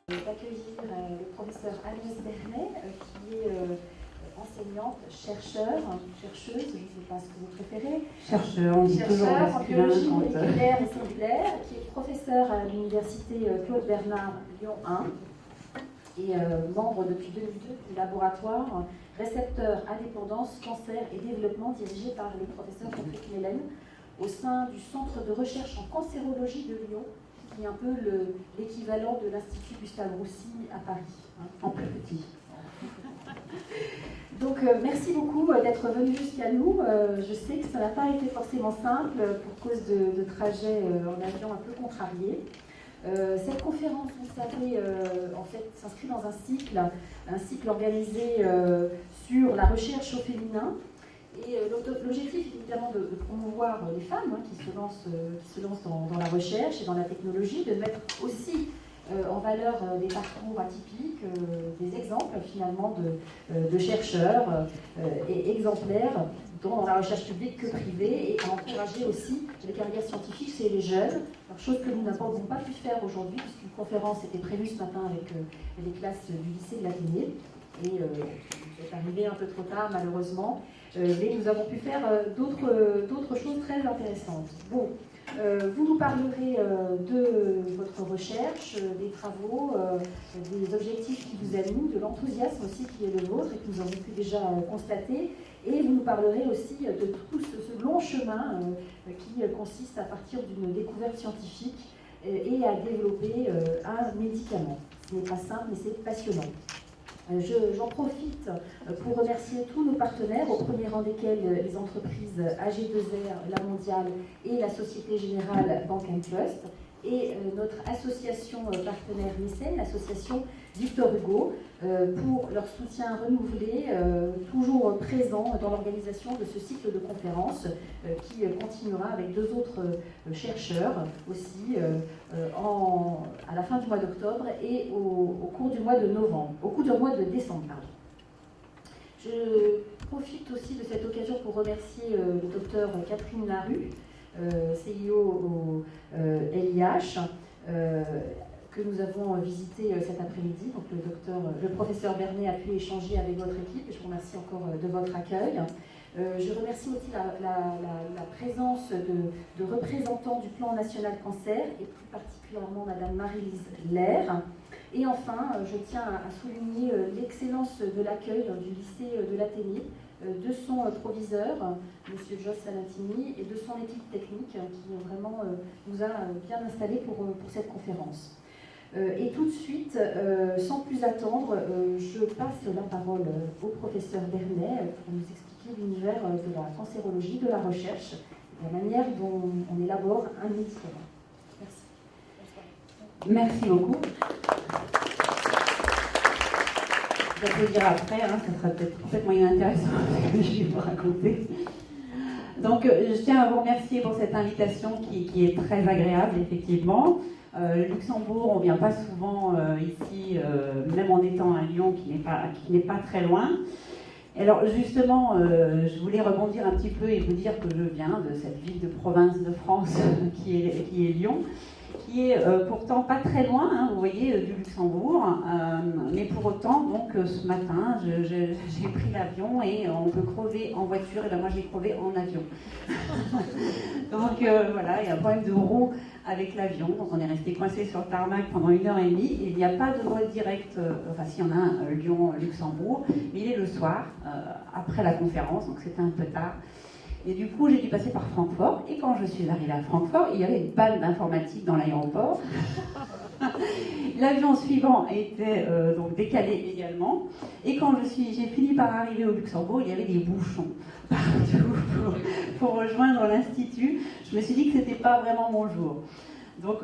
d'accueillir le professeur Agnès Bernet, qui est enseignante, chercheuse, je ne sais pas ce que vous préférez. Chercheur, on dit toujours en biologie masculin. moléculaire et cellulaire, qui est professeur à l'université Claude Bernard Lyon 1 et membre depuis 2002 du laboratoire récepteur indépendance, cancer et développement dirigé par le professeur Patrick Mellen au sein du centre de recherche en cancérologie de Lyon, qui est un peu l'équivalent de l'Institut Gustave Roussy à Paris, hein, en plus petit. Donc merci beaucoup d'être venu jusqu'à nous. Je sais que ça n'a pas été forcément simple pour cause de trajets en avion un peu contrariés. Cette conférence, vous savez, en fait, s'inscrit dans un cycle organisé sur la recherche au féminin. Et l'objectif est évidemment de promouvoir les femmes qui se lancent dans la recherche et dans la technologie, de mettre aussi en valeur des parcours atypiques, des exemples finalement de chercheurs et exemplaires dans la recherche publique que privée, et à encourager aussi les carrières scientifiques chez les jeunes, chose que nous n'avons pas pu faire aujourd'hui puisqu'une conférence était prévue ce matin avec les classes du lycée de l'Athénée et c'est arrivé un peu trop tard malheureusement, mais nous avons pu faire d'autres choses très intéressantes. Bon. Vous nous parlerez de votre recherche, des travaux, des objectifs qui vous animent, de l'enthousiasme aussi qui est le vôtre et que nous avons pu déjà constater. Et vous nous parlerez aussi de tout ce long chemin qui consiste à partir d'une découverte scientifique et à développer un médicament. Ce n'est pas simple, mais c'est passionnant. J'en profite pour remercier tous nos partenaires, au premier rang desquels les entreprises AG2R, La Mondiale et la Société Générale Bank & Trust, et notre association partenaire mécène, l'association Victor Hugo, pour leur soutien renouvelé, toujours présent dans l'organisation de ce cycle de conférences qui continuera avec deux autres chercheurs aussi à la fin du mois d'octobre et au cours du mois de novembre, au cours du mois de décembre. Pardon. Je profite aussi de cette occasion pour remercier le docteur Catherine Larue, CIO au LIH, que nous avons visité cet après-midi. Donc le professeur Bernet a pu échanger avec votre équipe et je vous remercie encore de votre accueil. Je remercie aussi la présence de représentants du plan national cancer et plus particulièrement Madame Marie-Lise Lair. Et enfin, je tiens à souligner l'excellence de l'accueil du lycée de l'Athénée, de son proviseur, M. Jos Salatini, et de son équipe technique qui vraiment nous a bien installés pour cette conférence. Et tout de suite, sans plus attendre, je passe la parole au professeur Bernet pour nous expliquer l'univers de la cancérologie, de la recherche, la manière dont on élabore un médicament. Merci. Merci beaucoup. Je vais vous dire après, ça sera peut-être complètement inintéressant ce que je vais vous raconter. Donc, je tiens à vous remercier pour cette invitation qui est très agréable, effectivement. Luxembourg, on ne vient pas souvent ici, même en étant à Lyon, qui n'est pas très loin. Alors, justement, je voulais rebondir un petit peu et vous dire que je viens de cette ville de province de France qui est Lyon, qui est pourtant pas très loin, vous voyez, du Luxembourg, mais pour autant, donc ce matin, j'ai pris l'avion et on peut crever en voiture, et bien moi j'ai crevé en avion. Donc voilà, il y a un problème de roue avec l'avion, donc on est resté coincé sur le tarmac pendant 1h30, et il n'y a pas de vol direct, enfin s'il y en a un, Lyon-Luxembourg, mais il est le soir, après la conférence, donc c'était un peu tard. Et du coup, j'ai dû passer par Francfort. Et quand je suis arrivée à Francfort, il y avait une panne d'informatique dans l'aéroport. L'avion suivant était donc décalé également. Et quand j'ai fini par arriver au Luxembourg, il y avait des bouchons partout pour rejoindre l'Institut. Je me suis dit que ce n'était pas vraiment mon jour. Donc,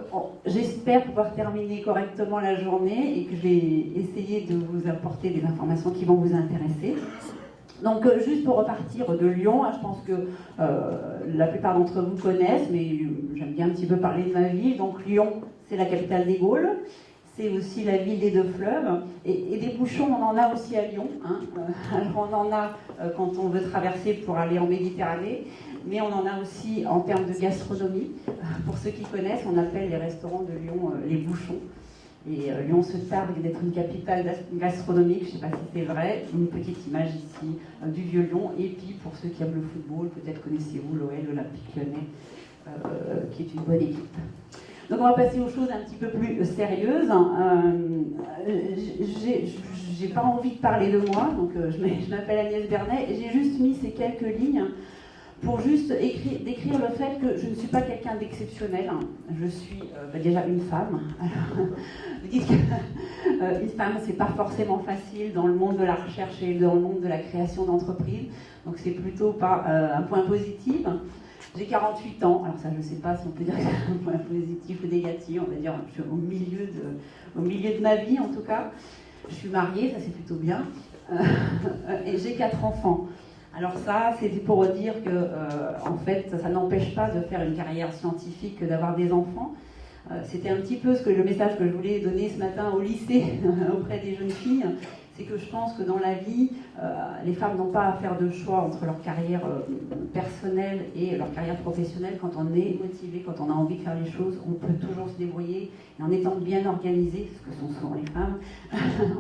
j'espère pouvoir terminer correctement la journée et que je vais essayer de vous apporter des informations qui vont vous intéresser. Donc, juste pour repartir de Lyon, je pense que la plupart d'entre vous connaissent, mais j'aime bien un petit peu parler de ma ville. Donc, Lyon, c'est la capitale des Gaules, c'est aussi la ville des deux fleuves, et des bouchons, on en a aussi à Lyon. Alors, on en a quand on veut traverser pour aller en Méditerranée, mais on en a aussi en termes de gastronomie. Pour ceux qui connaissent, on appelle les restaurants de Lyon les bouchons. Et Lyon se targue d'être une capitale gastronomique, je ne sais pas si c'est vrai, une petite image ici du vieux Lyon. Et puis pour ceux qui aiment le football, peut-être connaissez-vous l'OL, l'Olympique Lyonnais, qui est une bonne équipe. Donc on va passer aux choses un petit peu plus sérieuses. J'ai pas envie de parler de moi, donc je m'appelle Agnès Bernet et j'ai juste mis ces quelques lignes pour juste décrire le fait que je ne suis pas quelqu'un d'exceptionnel. Je suis déjà une femme. Vous dites qu'une femme, c'est pas forcément facile dans le monde de la recherche et dans le monde de la création d'entreprises, donc c'est plutôt pas un point positif. J'ai 48 ans, alors ça je ne sais pas si on peut dire que c'est un point positif ou négatif, on va dire je suis au milieu de ma vie en tout cas. Je suis mariée, ça c'est plutôt bien, et j'ai 4 enfants. Alors ça, c'était pour dire que, en fait, ça n'empêche pas de faire une carrière scientifique que d'avoir des enfants. C'était un petit peu le message que je voulais donner ce matin au lycée auprès des jeunes filles. C'est que je pense que dans la vie, les femmes n'ont pas à faire de choix entre leur carrière personnelle et leur carrière professionnelle. Quand on est motivé, quand on a envie de faire les choses, on peut toujours se débrouiller. Et en étant bien organisé, ce que sont souvent les femmes,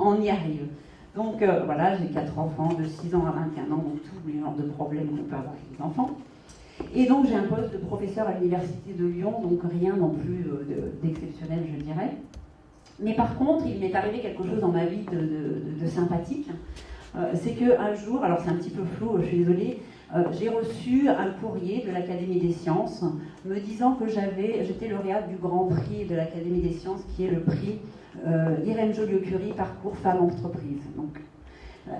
on y arrive. Donc voilà, j'ai 4 enfants de 6 ans à 21 ans, donc tous les genres de problèmes qu'on peut avoir avec les enfants. Et donc j'ai un poste de professeur à l'Université de Lyon, donc rien non plus d'exceptionnel, je dirais. Mais par contre, il m'est arrivé quelque chose dans ma vie de sympathique. C'est qu'un jour, alors c'est un petit peu flou, je suis désolée, j'ai reçu un courrier de l'Académie des sciences me disant que j'étais lauréate du Grand Prix de l'Académie des sciences, qui est le prix Irène Joliot-Curie Parcours Femmes Entreprises. Donc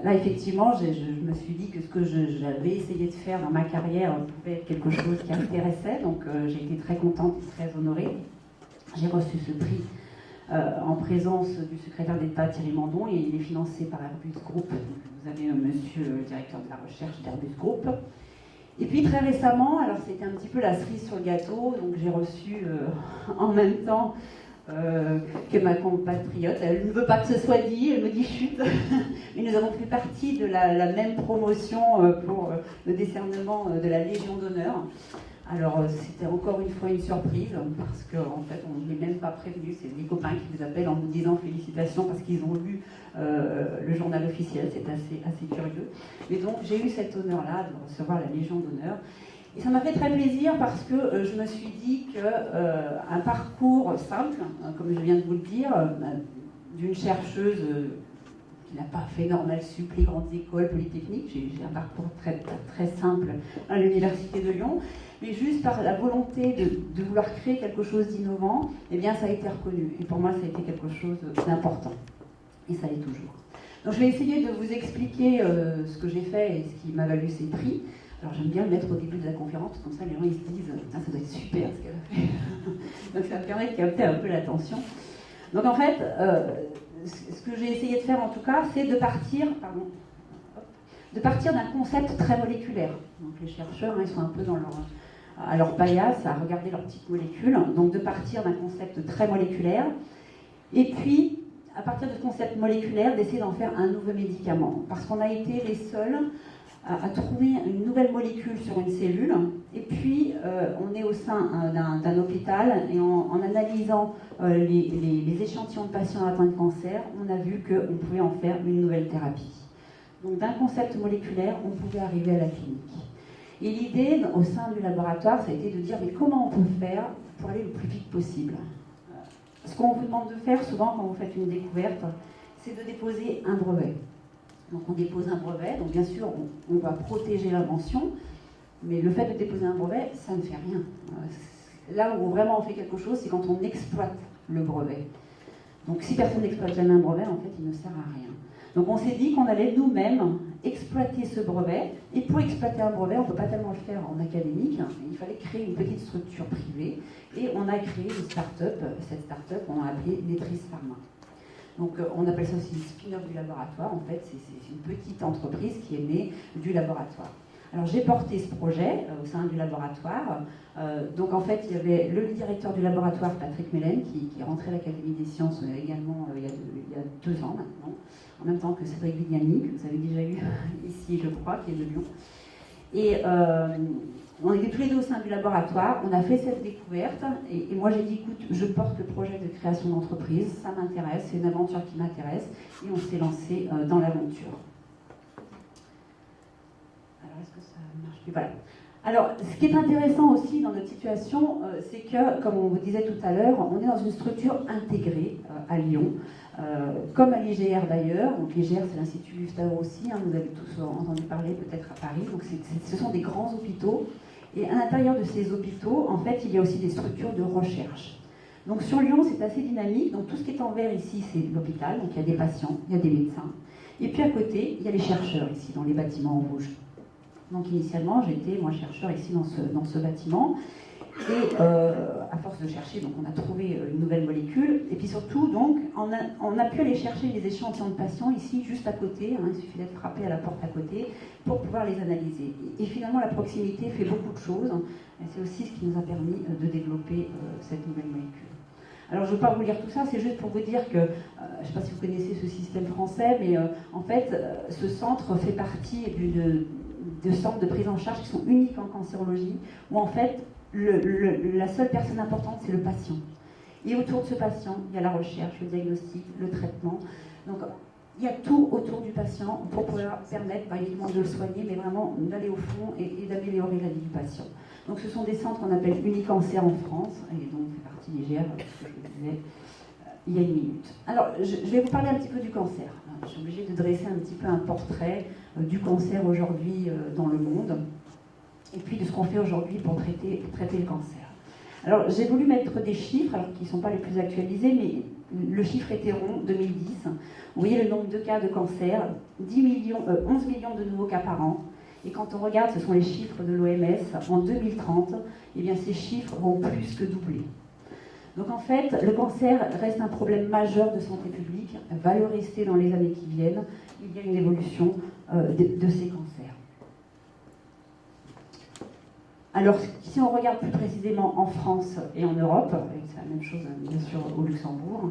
là, effectivement, je me suis dit que ce que j'avais essayé de faire dans ma carrière pouvait être quelque chose qui m'intéressait. Donc j'ai été très contente et très honorée. J'ai reçu ce prix en présence du secrétaire d'État Thierry Mandon, et il est financé par Airbus Group. Donc, vous avez monsieur le directeur de la recherche d'Airbus Group. Et puis très récemment, alors c'était un petit peu la cerise sur le gâteau, donc j'ai reçu en même temps que ma compatriote. Elle ne veut pas que ce soit dit, elle me dit chut, mais nous avons fait partie de la même promotion pour le décernement de la Légion d'honneur. Alors c'était encore une fois une surprise, parce qu'en fait on ne m'est même pas prévenu, c'est des copains qui vous appellent en vous disant félicitations parce qu'ils ont lu le journal officiel, c'est assez curieux. Mais donc j'ai eu cet honneur-là de recevoir la Légion d'honneur. Et ça m'a fait très plaisir parce que je me suis dit qu'un parcours simple, comme je viens de vous le dire, d'une chercheuse qui n'a pas fait Normal Sup, les grandes écoles polytechniques, j'ai un parcours très, très simple à l'Université de Lyon, mais juste par la volonté de vouloir créer quelque chose d'innovant, eh bien ça a été reconnu. Et pour moi, ça a été quelque chose d'important. Et ça l'est toujours. Donc je vais essayer de vous expliquer ce que j'ai fait et ce qui m'a valu ces prix. Alors j'aime bien le mettre au début de la conférence, comme ça les gens ils se disent « ça doit être super ce qu'elle a fait ». Donc ça me permet de capter un peu l'attention. Donc en fait, ce que j'ai essayé de faire en tout cas, c'est de partir d'un concept très moléculaire. Donc les chercheurs, ils sont un peu à leur paillasse, à regarder leurs petites molécules. Donc de partir d'un concept très moléculaire, et puis à partir de ce concept moléculaire, d'essayer d'en faire un nouveau médicament. Parce qu'on a été les seuls à trouver une nouvelle molécule sur une cellule, et puis on est au sein d'un hôpital, et en analysant les échantillons de patients atteints de cancer, on a vu qu'on pouvait en faire une nouvelle thérapie. Donc d'un concept moléculaire, on pouvait arriver à la clinique. Et l'idée au sein du laboratoire, ça a été de dire mais comment on peut faire pour aller le plus vite possible. Ce qu'on vous demande de faire souvent quand vous faites une découverte, c'est de déposer un brevet. Donc on dépose un brevet, donc bien sûr on va protéger l'invention, mais le fait de déposer un brevet, ça ne fait rien. Là où vraiment on fait quelque chose, c'est quand on exploite le brevet. Donc si personne n'exploite jamais un brevet, en fait il ne sert à rien. Donc on s'est dit qu'on allait nous-mêmes exploiter ce brevet, et pour exploiter un brevet, on ne peut pas tellement le faire en académique, il fallait créer une petite structure privée, et on a créé une start-up, cette start-up on a appelé Netris Pharma. Donc on appelle ça aussi une spin-off du laboratoire, en fait c'est une petite entreprise qui est née du laboratoire. Alors j'ai porté ce projet au sein du laboratoire, donc en fait il y avait le directeur du laboratoire, Patrick Mellen, qui est rentré à l'Académie des sciences également il y a 2 ans maintenant, en même temps que Cédric Vignani, que vous avez déjà eu ici je crois, qui est de Lyon. Et on était tous les deux au sein du laboratoire, on a fait cette découverte, et moi j'ai dit, écoute, je porte le projet de création d'entreprise, ça m'intéresse, c'est une aventure qui m'intéresse, et on s'est lancé dans l'aventure. Alors, est-ce que ça marche plus? Voilà. Alors, ce qui est intéressant aussi dans notre situation, c'est que, comme on vous disait tout à l'heure, on est dans une structure intégrée à Lyon, comme à l'IGR d'ailleurs. Donc l'IGR, c'est l'Institut Gustave Roussy, hein, vous avez tous entendu parler peut-être à Paris. Donc ce sont des grands hôpitaux. Et à l'intérieur de ces hôpitaux, en fait, il y a aussi des structures de recherche. Donc sur Lyon, c'est assez dynamique. Donc tout ce qui est en vert ici, c'est l'hôpital. Donc il y a des patients, il y a des médecins. Et puis à côté, il y a les chercheurs ici, dans les bâtiments en rouge. Donc initialement, j'étais, moi, chercheur ici dans ce bâtiment. Et à force de chercher, donc on a trouvé une nouvelle molécule. Et puis surtout, donc, on a pu aller chercher les échantillons de patients ici, juste à côté. Hein, il suffit d'être frappé à la porte à côté pour pouvoir les analyser. Et finalement, la proximité fait beaucoup de choses. Et c'est aussi ce qui nous a permis de développer cette nouvelle molécule. Alors, je ne vais pas vous lire tout ça, c'est juste pour vous dire que, je ne sais pas si vous connaissez ce système français, mais en fait, ce centre fait partie de centres de prise en charge qui sont uniques en cancérologie, où en fait, la seule personne importante, c'est le patient. Et autour de ce patient, il y a la recherche, le diagnostic, le traitement. Donc, il y a tout autour du patient pour pouvoir permettre, pas uniquement de le soigner, mais vraiment d'aller au fond et d'améliorer la vie du patient. Donc, ce sont des centres qu'on appelle Unicancer en France, et donc c'est partie légère, ce que je vous disais il y a une minute. Alors, je vais vous parler un petit peu du cancer. Je suis obligée de dresser un petit peu un portrait du cancer aujourd'hui dans le monde, et puis de ce qu'on fait aujourd'hui pour traiter le cancer. Alors, j'ai voulu mettre des chiffres, alors qui ne sont pas les plus actualisés, mais le chiffre était rond, 2010. Vous voyez le nombre de cas de cancer, 11 millions de nouveaux cas par an. Et quand on regarde, ce sont les chiffres de l'OMS, en 2030, eh bien, ces chiffres vont plus que doubler. Donc en fait, le cancer reste un problème majeur de santé publique, va le rester dans les années qui viennent. Il y a une évolution de ces cancers. Alors, si on regarde plus précisément en France et en Europe, et c'est la même chose bien sûr au Luxembourg,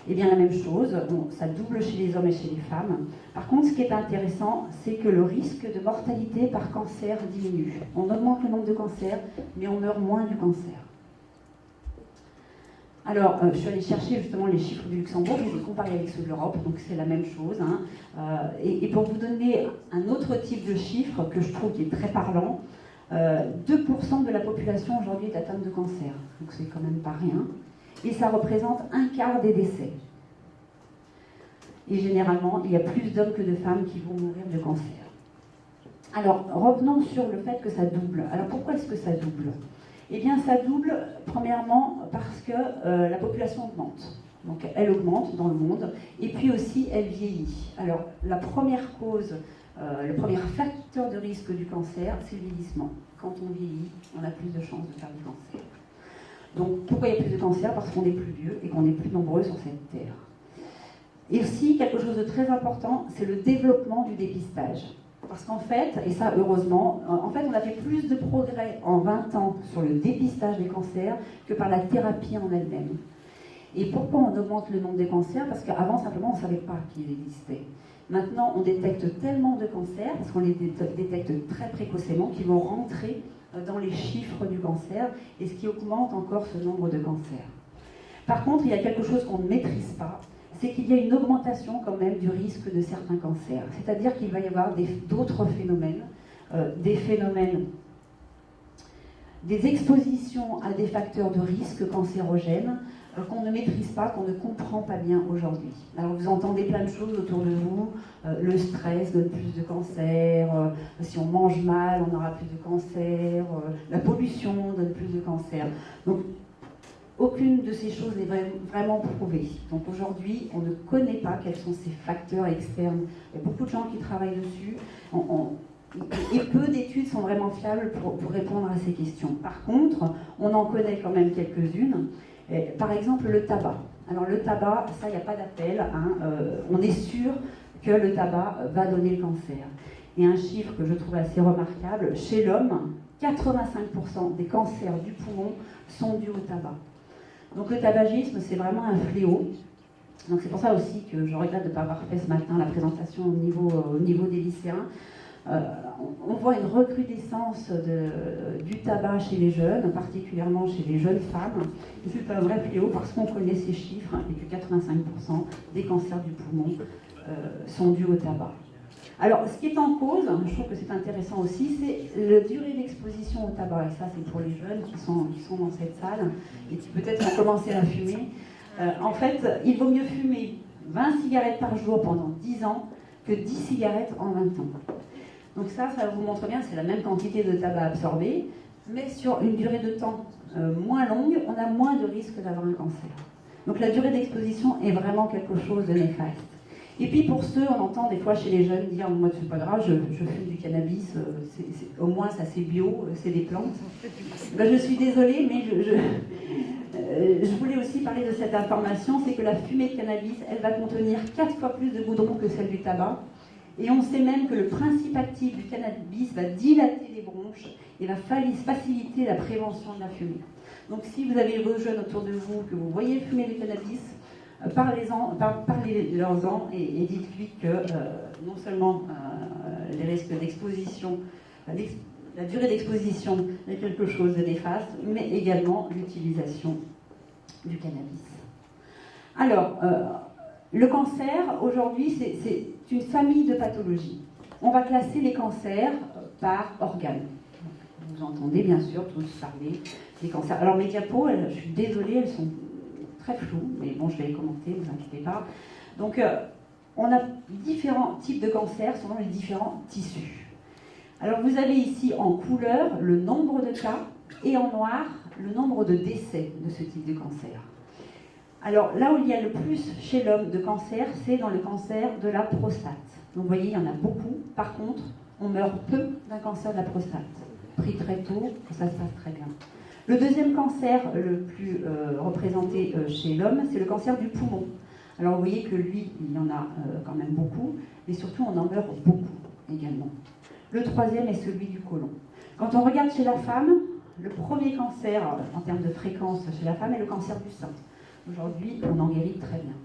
eh bien la même chose, ça double chez les hommes et chez les femmes. Par contre, ce qui est intéressant, c'est que le risque de mortalité par cancer diminue. On augmente le nombre de cancers, mais on meurt moins du cancer. Alors, je suis allée chercher justement les chiffres du Luxembourg, je les ai comparés avec ceux de l'Europe, donc c'est la même chose. Hein. Et pour vous donner un autre type de chiffre que je trouve qui est très parlant, 2% de la population aujourd'hui est atteinte de cancer, donc c'est quand même pas rien. Et ça représente un quart des décès. Et généralement, il y a plus d'hommes que de femmes qui vont mourir de cancer. Alors, revenons sur le fait que ça double. Alors, pourquoi est-ce que ça double ? Eh bien, ça double, premièrement, parce que la population augmente. Donc, elle augmente dans le monde. Et puis aussi, elle vieillit. Alors, la première cause, le premier facteur de risque du cancer, c'est le vieillissement. Quand on vieillit, on a plus de chances de faire du cancer. Donc, pourquoi il y a plus de cancer ? Parce qu'on est plus vieux et qu'on est plus nombreux sur cette terre. Et aussi, quelque chose de très important, c'est le développement du dépistage. Parce qu'en fait, et ça heureusement, en fait on a fait plus de progrès en 20 ans sur le dépistage des cancers que par la thérapie en elle-même. Et pourquoi on augmente le nombre de cancers ? Parce qu'avant simplement on ne savait pas qu'ils existaient. Maintenant on détecte tellement de cancers, parce qu'on les détecte très précocement, qu'ils vont rentrer dans les chiffres du cancer, et ce qui augmente encore ce nombre de cancers. Par contre, il y a quelque chose qu'on ne maîtrise pas, c'est qu'il y a une augmentation quand même du risque de certains cancers. C'est-à-dire qu'il va y avoir d'autres phénomènes, des expositions à des facteurs de risque cancérogènes qu'on ne maîtrise pas, qu'on ne comprend pas bien aujourd'hui. Alors vous entendez plein de choses autour de vous, le stress donne plus de cancer, si on mange mal on aura plus de cancer, la pollution donne plus de cancer. Donc aucune de ces choses n'est vraiment prouvée. Donc aujourd'hui, on ne connaît pas quels sont ces facteurs externes. Il y a beaucoup de gens qui travaillent dessus. Et peu d'études sont vraiment fiables pour répondre à ces questions. Par contre, on en connaît quand même quelques-unes. Par exemple, le tabac. Alors le tabac, ça, il n'y a pas d'appel. Hein. On est sûr que le tabac va donner le cancer. Et un chiffre que je trouve assez remarquable, chez l'homme, 85% des cancers du poumon sont dus au tabac. Donc le tabagisme, c'est vraiment un fléau. Donc c'est pour ça aussi que je regrette de ne pas avoir fait ce matin la présentation au niveau des lycéens. On voit une recrudescence du tabac chez les jeunes, particulièrement chez les jeunes femmes. C'est un vrai fléau parce qu'on connaît ces chiffres et que 85% des cancers du poumon sont dus au tabac. Alors, ce qui est en cause, je trouve que c'est intéressant aussi, c'est la durée d'exposition au tabac. Et ça, c'est pour les jeunes qui sont dans cette salle et qui peut-être ont commencé à fumer. En fait, il vaut mieux fumer 20 cigarettes par jour pendant 10 ans que 10 cigarettes en 20 ans. Donc ça vous montre bien, c'est la même quantité de tabac absorbé, mais sur une durée de temps moins longue, on a moins de risque d'avoir un cancer. Donc la durée d'exposition est vraiment quelque chose de néfaste. Et puis pour ceux, on entend des fois chez les jeunes dire « moi c'est pas grave, je fume du cannabis, au moins ça c'est bio, c'est des plantes ». Ben, je suis désolée, mais je voulais aussi parler de cette information, c'est que la fumée de cannabis, elle va contenir 4 fois plus de goudron que celle du tabac. Et on sait même que le principe actif du cannabis va dilater les bronches et va faciliter la prévention de la fumée. Donc si vous avez vos jeunes autour de vous, que vous voyez fumer du cannabis, parlez-leur-en et dites-lui que non seulement les risques d'exposition, la durée d'exposition est quelque chose de néfaste, mais également l'utilisation du cannabis. Alors, le cancer, aujourd'hui, c'est une famille de pathologies. On va classer les cancers par organes. Vous entendez bien sûr tous parler des cancers. Alors mes diapos, je suis désolée, elles sont très floues, mais bon, je vais les commenter, ne vous inquiétez pas. Donc, on a différents types de cancers selon les différents tissus. Alors, vous avez ici en couleur le nombre de cas et en noir le nombre de décès de ce type de cancer. Alors, là où il y a le plus chez l'homme de cancer, c'est dans le cancer de la prostate. Donc, vous voyez, il y en a beaucoup. Par contre, on meurt peu d'un cancer de la prostate. Pris très tôt, ça se passe très bien. Le deuxième cancer le plus représenté chez l'homme, c'est le cancer du poumon. Alors vous voyez que lui, il y en a quand même beaucoup, mais surtout on en meurt beaucoup également. Le troisième est celui du côlon. Quand on regarde chez la femme, le premier cancer en termes de fréquence chez la femme est le cancer du sein. Aujourd'hui, on en guérit très bien.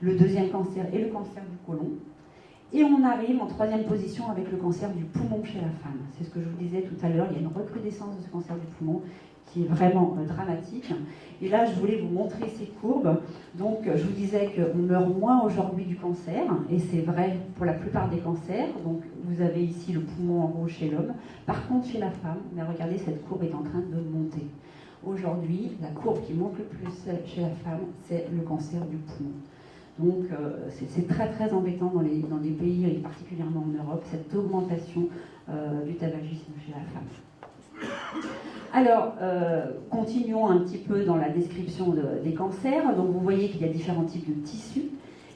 Le deuxième cancer est le cancer du côlon. Et on arrive en troisième position avec le cancer du poumon chez la femme. C'est ce que je vous disais tout à l'heure, il y a une recrudescence de ce cancer du poumon qui est vraiment dramatique. Et là, je voulais vous montrer ces courbes. Donc, je vous disais qu'on meurt moins aujourd'hui du cancer, et c'est vrai pour la plupart des cancers. Donc, vous avez ici le poumon en rouge chez l'homme. Par contre, chez la femme, mais regardez, cette courbe est en train de monter. Aujourd'hui, la courbe qui monte le plus chez la femme, c'est le cancer du poumon. Donc, c'est très très embêtant dans les pays, et particulièrement en Europe, cette augmentation du tabagisme chez la femme. Alors, continuons un petit peu dans la description des cancers. Donc, vous voyez qu'il y a différents types de tissus.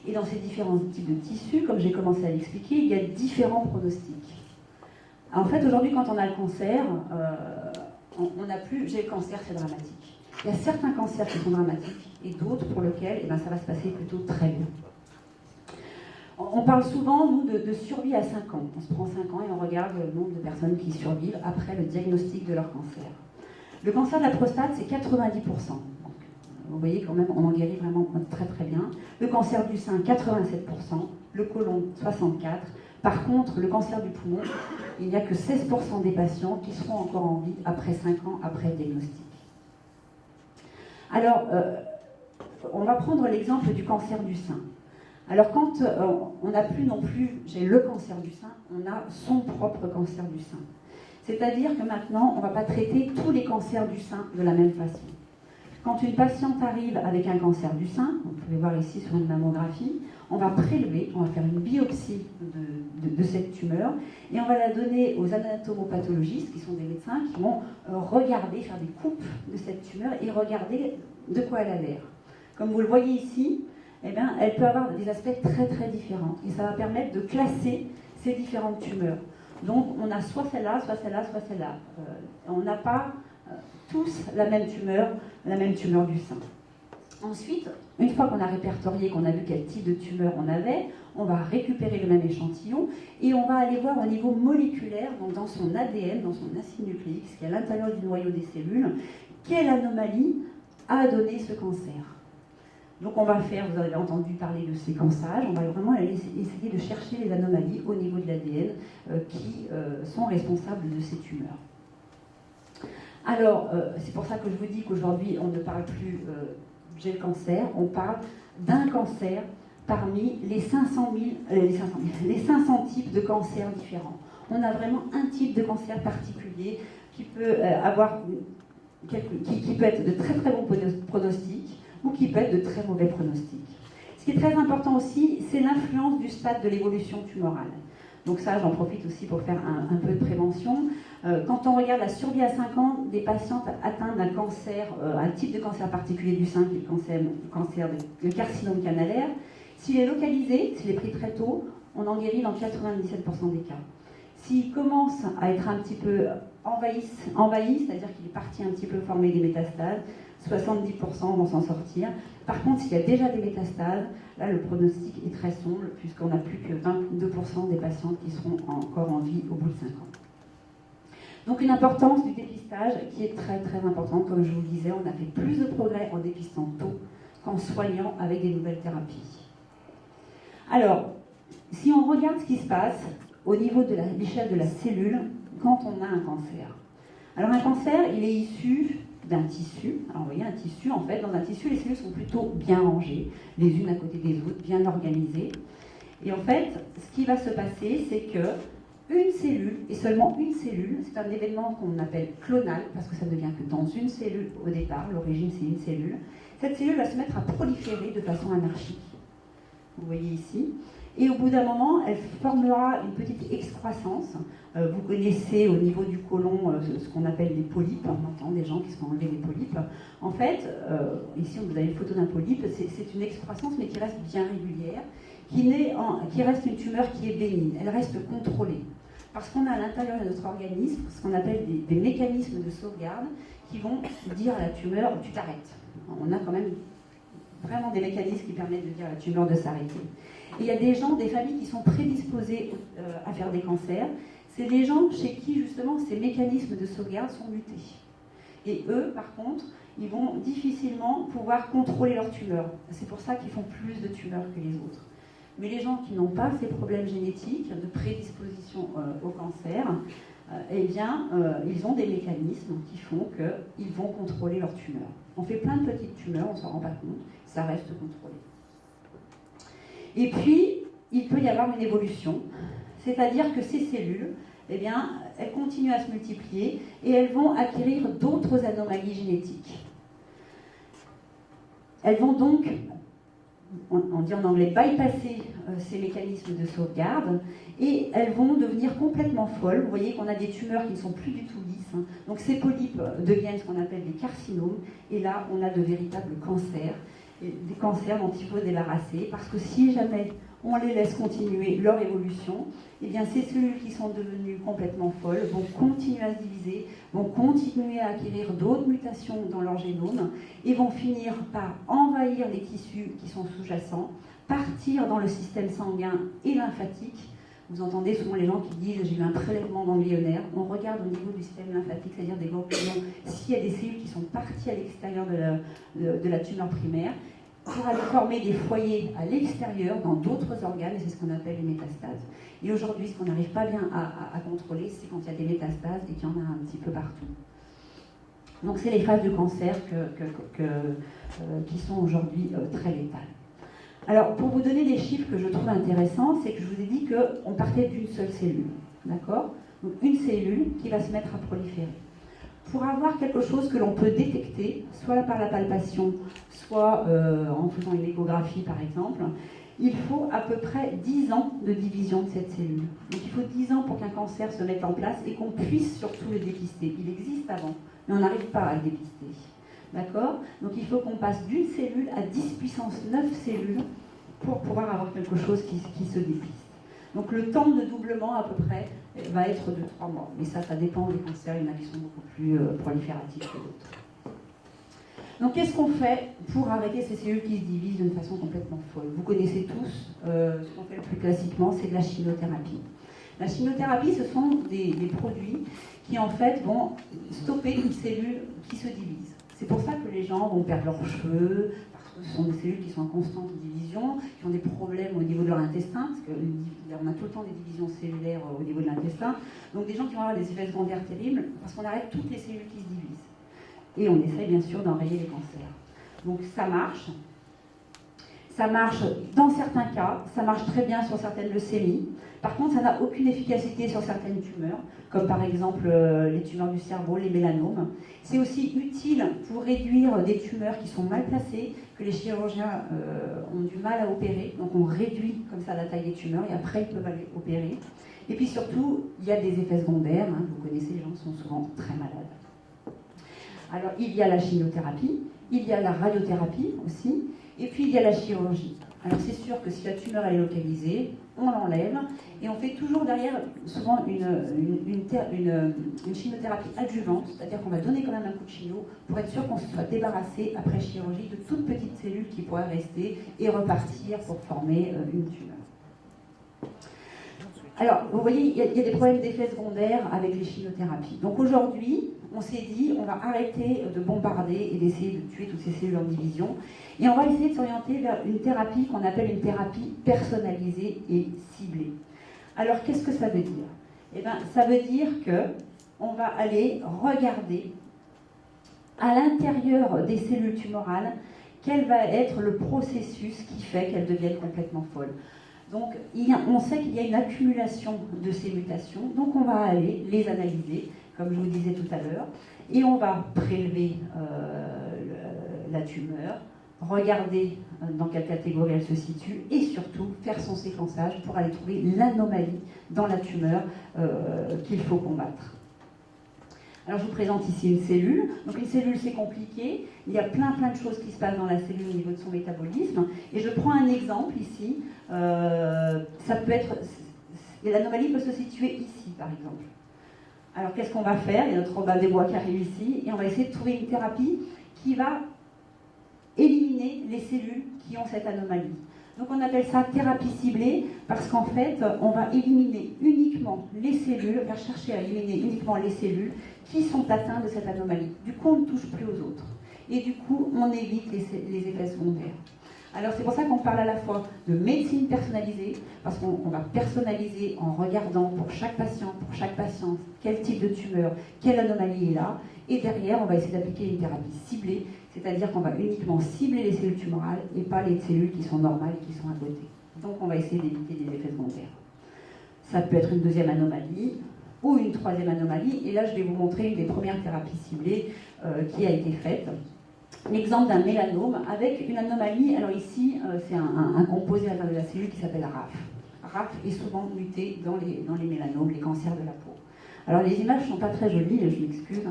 Et dans ces différents types de tissus, comme j'ai commencé à l'expliquer, il y a différents pronostics. En fait, aujourd'hui, quand on a le cancer, on n'a plus « j'ai le cancer, c'est dramatique ». Il y a certains cancers qui sont dramatiques et d'autres pour lesquels ça va se passer plutôt très bien. On parle souvent, nous, de survie à 5 ans. On se prend 5 ans et on regarde le nombre de personnes qui survivent après le diagnostic de leur cancer. Le cancer de la prostate, c'est 90%. Donc, vous voyez quand même, on en guérit vraiment très très bien. Le cancer du sein, 87%. Le côlon, 64%. Par contre, le cancer du poumon, il n'y a que 16% des patients qui seront encore en vie après 5 ans après le diagnostic. Alors, on va prendre l'exemple du cancer du sein. Alors quand on n'a plus non plus, j'ai le cancer du sein, on a son propre cancer du sein. C'est-à-dire que maintenant, on ne va pas traiter tous les cancers du sein de la même façon. Quand une patiente arrive avec un cancer du sein, vous pouvez voir ici sur une mammographie, on va prélever, on va faire une biopsie de cette tumeur et on va la donner aux anatomopathologistes, qui sont des médecins, qui vont regarder, faire des coupes de cette tumeur et regarder de quoi elle a l'air. Comme vous le voyez ici, eh bien, elle peut avoir des aspects très très différents et ça va permettre de classer ces différentes tumeurs. Donc on a soit celle-là, soit celle-là, soit celle-là. On n'a pas tous la même tumeur du sein. Ensuite, une fois qu'on a répertorié, qu'on a vu quel type de tumeur on avait, on va récupérer le même échantillon et on va aller voir au niveau moléculaire, donc dans son ADN, dans son acide nucléique, ce qui est à l'intérieur du noyau des cellules, quelle anomalie a donné ce cancer. Donc on va faire, vous avez entendu parler de séquençage, on va vraiment essayer de chercher les anomalies au niveau de l'ADN qui sont responsables de ces tumeurs. Alors, c'est pour ça que je vous dis qu'aujourd'hui, on ne parle plus du cancer, on parle d'un cancer parmi les 500 types de cancers différents. On a vraiment un type de cancer particulier qui peut qui peut être de très très bons pronostics ou qui peut être de très mauvais pronostics. Ce qui est très important aussi, c'est l'influence du stade de l'évolution tumorale. Donc ça, j'en profite aussi pour faire un peu de prévention. Quand on regarde la survie à 5 ans des patientes atteintes d'un cancer, un type de cancer particulier du sein, qui est le carcinome canalaire, s'il est localisé, s'il est pris très tôt, on en guérit dans 97% des cas. S'il commence à être un petit peu envahi, c'est-à-dire qu'il est parti un petit peu former des métastases, 70% vont s'en sortir. Par contre, s'il y a déjà des métastases, là le pronostic est très sombre, puisqu'on n'a plus que 22% des patientes qui seront encore en vie au bout de 5 ans. Donc une importance du dépistage qui est très très importante. Comme je vous le disais, on a fait plus de progrès en dépistant tôt qu'en soignant avec des nouvelles thérapies. Alors, si on regarde ce qui se passe au niveau de l'échelle de la cellule quand on a un cancer. Alors un cancer, il est issu d'un tissu. Alors vous voyez, un tissu, en fait, dans un tissu, les cellules sont plutôt bien rangées, les unes à côté des autres, bien organisées. Et en fait, ce qui va se passer, c'est que une cellule, et seulement une cellule, c'est un événement qu'on appelle clonal, parce que ça ne devient que dans une cellule au départ, l'origine c'est une cellule. Cette cellule va se mettre à proliférer de façon anarchique. Vous voyez ici. Et au bout d'un moment, elle formera une petite excroissance. Vous connaissez au niveau du côlon ce qu'on appelle les polypes. On entend des gens qui se font enlever des polypes. En fait, ici vous avez une photo d'un polype, c'est une excroissance mais qui reste bien régulière, qui reste une tumeur qui est bénigne, elle reste contrôlée. Parce qu'on a à l'intérieur de notre organisme ce qu'on appelle des mécanismes de sauvegarde qui vont dire à la tumeur « tu t'arrêtes ». On a quand même vraiment des mécanismes qui permettent de dire à la tumeur de s'arrêter. Et il y a des gens, des familles qui sont prédisposées à faire des cancers. C'est des gens chez qui, justement, ces mécanismes de sauvegarde sont mutés. Et eux, par contre, ils vont difficilement pouvoir contrôler leur tumeur. C'est pour ça qu'ils font plus de tumeurs que les autres. Mais les gens qui n'ont pas ces problèmes génétiques de prédisposition au cancer, eh bien, ils ont des mécanismes qui font qu'ils vont contrôler leur tumeur. On fait plein de petites tumeurs, on ne s'en rend pas compte, ça reste contrôlé. Et puis, il peut y avoir une évolution, c'est-à-dire que ces cellules, eh bien, elles continuent à se multiplier et elles vont acquérir d'autres anomalies génétiques. Elles vont donc, on dit en anglais, bypasser ces mécanismes de sauvegarde et elles vont devenir complètement folles. Vous voyez qu'on a des tumeurs qui ne sont plus du tout lisses. Donc ces polypes deviennent ce qu'on appelle des carcinomes et là, on a de véritables cancers. Des cancers dont il faut se débarrasser, parce que si jamais on les laisse continuer leur évolution, eh bien ces cellules qui sont devenues complètement folles vont continuer à se diviser, vont continuer à acquérir d'autres mutations dans leur génome et vont finir par envahir les tissus qui sont sous-jacents, partir dans le système sanguin et lymphatique. Vous entendez souvent les gens qui disent « j'ai eu un prélèvement ganglionnaire ». On regarde au niveau du système lymphatique, c'est-à-dire des ganglions, s'il y a des cellules qui sont parties à l'extérieur de la tumeur primaire, pour aller former des foyers à l'extérieur, dans d'autres organes, et c'est ce qu'on appelle les métastases. Et aujourd'hui, ce qu'on n'arrive pas bien à contrôler, c'est quand il y a des métastases et qu'il y en a un petit peu partout. Donc c'est les phases de cancer qui sont aujourd'hui très létales. Alors, pour vous donner des chiffres que je trouve intéressants, c'est que je vous ai dit qu'on partait d'une seule cellule, d'accord ? Donc une cellule qui va se mettre à proliférer. Pour avoir quelque chose que l'on peut détecter, soit par la palpation, soit en faisant une échographie par exemple, il faut à peu près 10 ans de division de cette cellule. Donc il faut 10 ans pour qu'un cancer se mette en place et qu'on puisse surtout le dépister. Il existe avant, mais on n'arrive pas à le dépister. D'accord ? Donc il faut qu'on passe d'une cellule à 10 puissance 9 cellules pour pouvoir avoir quelque chose qui se dépiste. Donc le temps de doublement à peu près va être de 3 mois. Mais ça dépend des cancers, il y en a qui sont beaucoup plus prolifératifs que d'autres. Donc qu'est-ce qu'on fait pour arrêter ces cellules qui se divisent d'une façon complètement folle ? Vous connaissez tous, ce qu'on fait le plus classiquement, c'est de la chimiothérapie. La chimiothérapie, ce sont des produits qui en fait vont stopper une cellule qui se divise. C'est pour ça que les gens vont perdre leurs cheveux, parce que ce sont des cellules qui sont en constante division, qui ont des problèmes au niveau de leur intestin, parce qu'on a tout le temps des divisions cellulaires au niveau de l'intestin. Donc des gens qui vont avoir des effets secondaires terribles, parce qu'on arrête toutes les cellules qui se divisent. Et on essaye bien sûr d'enrayer les cancers. Donc ça marche. Ça marche dans certains cas, ça marche très bien sur certaines leucémies. Par contre, ça n'a aucune efficacité sur certaines tumeurs, comme par exemple les tumeurs du cerveau, les mélanomes. C'est aussi utile pour réduire des tumeurs qui sont mal placées, que les chirurgiens ont du mal à opérer. Donc on réduit comme ça la taille des tumeurs et après ils peuvent aller opérer. Et puis surtout, il y a des effets secondaires. Hein, vous connaissez, les gens sont souvent très malades. Alors il y a la chimiothérapie, il y a la radiothérapie aussi. Et puis il y a la chirurgie. Alors c'est sûr que si la tumeur est localisée, on l'enlève et on fait toujours derrière souvent une chimiothérapie adjuvante, c'est-à-dire qu'on va donner quand même un coup de chimio pour être sûr qu'on se soit débarrassé après chirurgie de toutes petites cellules qui pourraient rester et repartir pour former une tumeur. Alors, vous voyez, il y a des problèmes d'effets secondaires avec les chimiothérapies. Donc aujourd'hui, on s'est dit, on va arrêter de bombarder et d'essayer de tuer toutes ces cellules en division, et on va essayer de s'orienter vers une thérapie qu'on appelle une thérapie personnalisée et ciblée. Alors, qu'est-ce que ça veut dire? Eh bien, ça veut dire qu'on va aller regarder à l'intérieur des cellules tumorales quel va être le processus qui fait qu'elles deviennent complètement folles. Donc, on sait qu'il y a une accumulation de ces mutations, donc on va aller les analyser, comme je vous disais tout à l'heure, et on va prélever la tumeur, regarder dans quelle catégorie elle se situe, et surtout faire son séquençage pour aller trouver l'anomalie dans la tumeur qu'il faut combattre. Alors je vous présente ici une cellule. Donc une cellule c'est compliqué, il y a plein de choses qui se passent dans la cellule au niveau de son métabolisme. Et je prends un exemple ici, ça peut être, l'anomalie peut se situer ici par exemple. Alors qu'est-ce qu'on va faire? Il y a notre Robin des Bois qui arrive ici, et on va essayer de trouver une thérapie qui va éliminer les cellules qui ont cette anomalie. Donc on appelle ça thérapie ciblée, parce qu'en fait, on va éliminer uniquement les cellules, on va chercher à éliminer uniquement les cellules qui sont atteintes de cette anomalie. Du coup, on ne touche plus aux autres. Et du coup, on évite les effets secondaires. Alors c'est pour ça qu'on parle à la fois de médecine personnalisée, parce qu'on va personnaliser en regardant pour chaque patient, pour chaque patiente, quel type de tumeur, quelle anomalie est là, et derrière, on va essayer d'appliquer une thérapie ciblée, c'est-à-dire qu'on va uniquement cibler les cellules tumorales et pas les cellules qui sont normales et qui sont à côté. Donc on va essayer d'éviter les effets secondaires. Ça peut être une deuxième anomalie ou une troisième anomalie, et là je vais vous montrer une des premières thérapies ciblées qui a été faite. L'exemple d'un mélanome avec une anomalie, alors ici c'est un composé à l'intérieur de la cellule qui s'appelle RAF. RAF est souvent muté dans les mélanomes, les cancers de la peau. Alors les images ne sont pas très jolies, je m'excuse,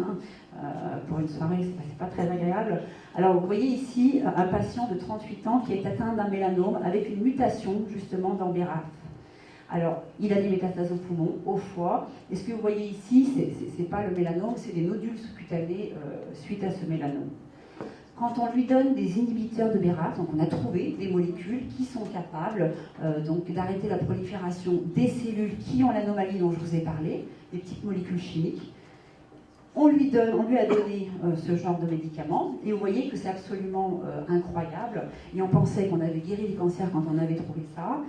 pour une soirée c'est pas très agréable. Alors vous voyez ici un patient de 38 ans qui est atteint d'un mélanome avec une mutation justement dans BRAF. Alors il a des métastases au poumon, au foie, et ce que vous voyez ici, c'est pas le mélanome, c'est des nodules sous-cutanés suite à ce mélanome. Quand on lui donne des inhibiteurs de BRAF, donc on a trouvé des molécules qui sont capables donc d'arrêter la prolifération des cellules qui ont l'anomalie dont je vous ai parlé, des petites molécules chimiques. On lui a donné ce genre de médicaments, et vous voyez que c'est absolument incroyable. Et on pensait qu'on avait guéri du cancer quand on avait trouvé ça,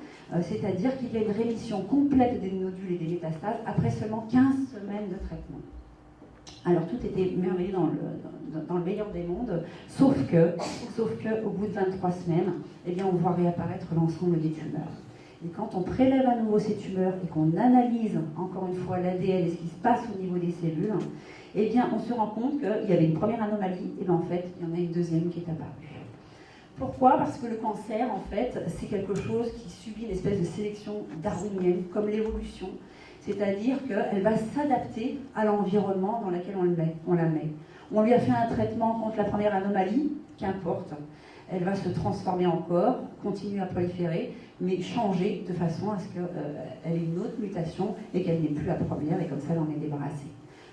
c'est-à-dire qu'il y a une rémission complète des nodules et des métastases après seulement 15 semaines de traitement. Alors tout était merveilleux dans le meilleur des mondes, sauf que au bout de 23 semaines, eh bien, on voit réapparaître l'ensemble des tumeurs. Et quand on prélève à nouveau ces tumeurs et qu'on analyse encore une fois l'ADN et ce qui se passe au niveau des cellules, eh bien, on se rend compte qu'il y avait une première anomalie, et bien en fait, il y en a une deuxième qui est apparue. Pourquoi? Parce que le cancer, en fait, c'est quelque chose qui subit une espèce de sélection darwinienne, comme l'évolution. C'est-à-dire qu'elle va s'adapter à l'environnement dans lequel on la met. On lui a fait un traitement contre la première anomalie, qu'importe. Elle va se transformer encore, continuer à proliférer, mais changer de façon à ce qu'elle ait une autre mutation et qu'elle n'ait plus la première, et comme ça, elle en est débarrassée.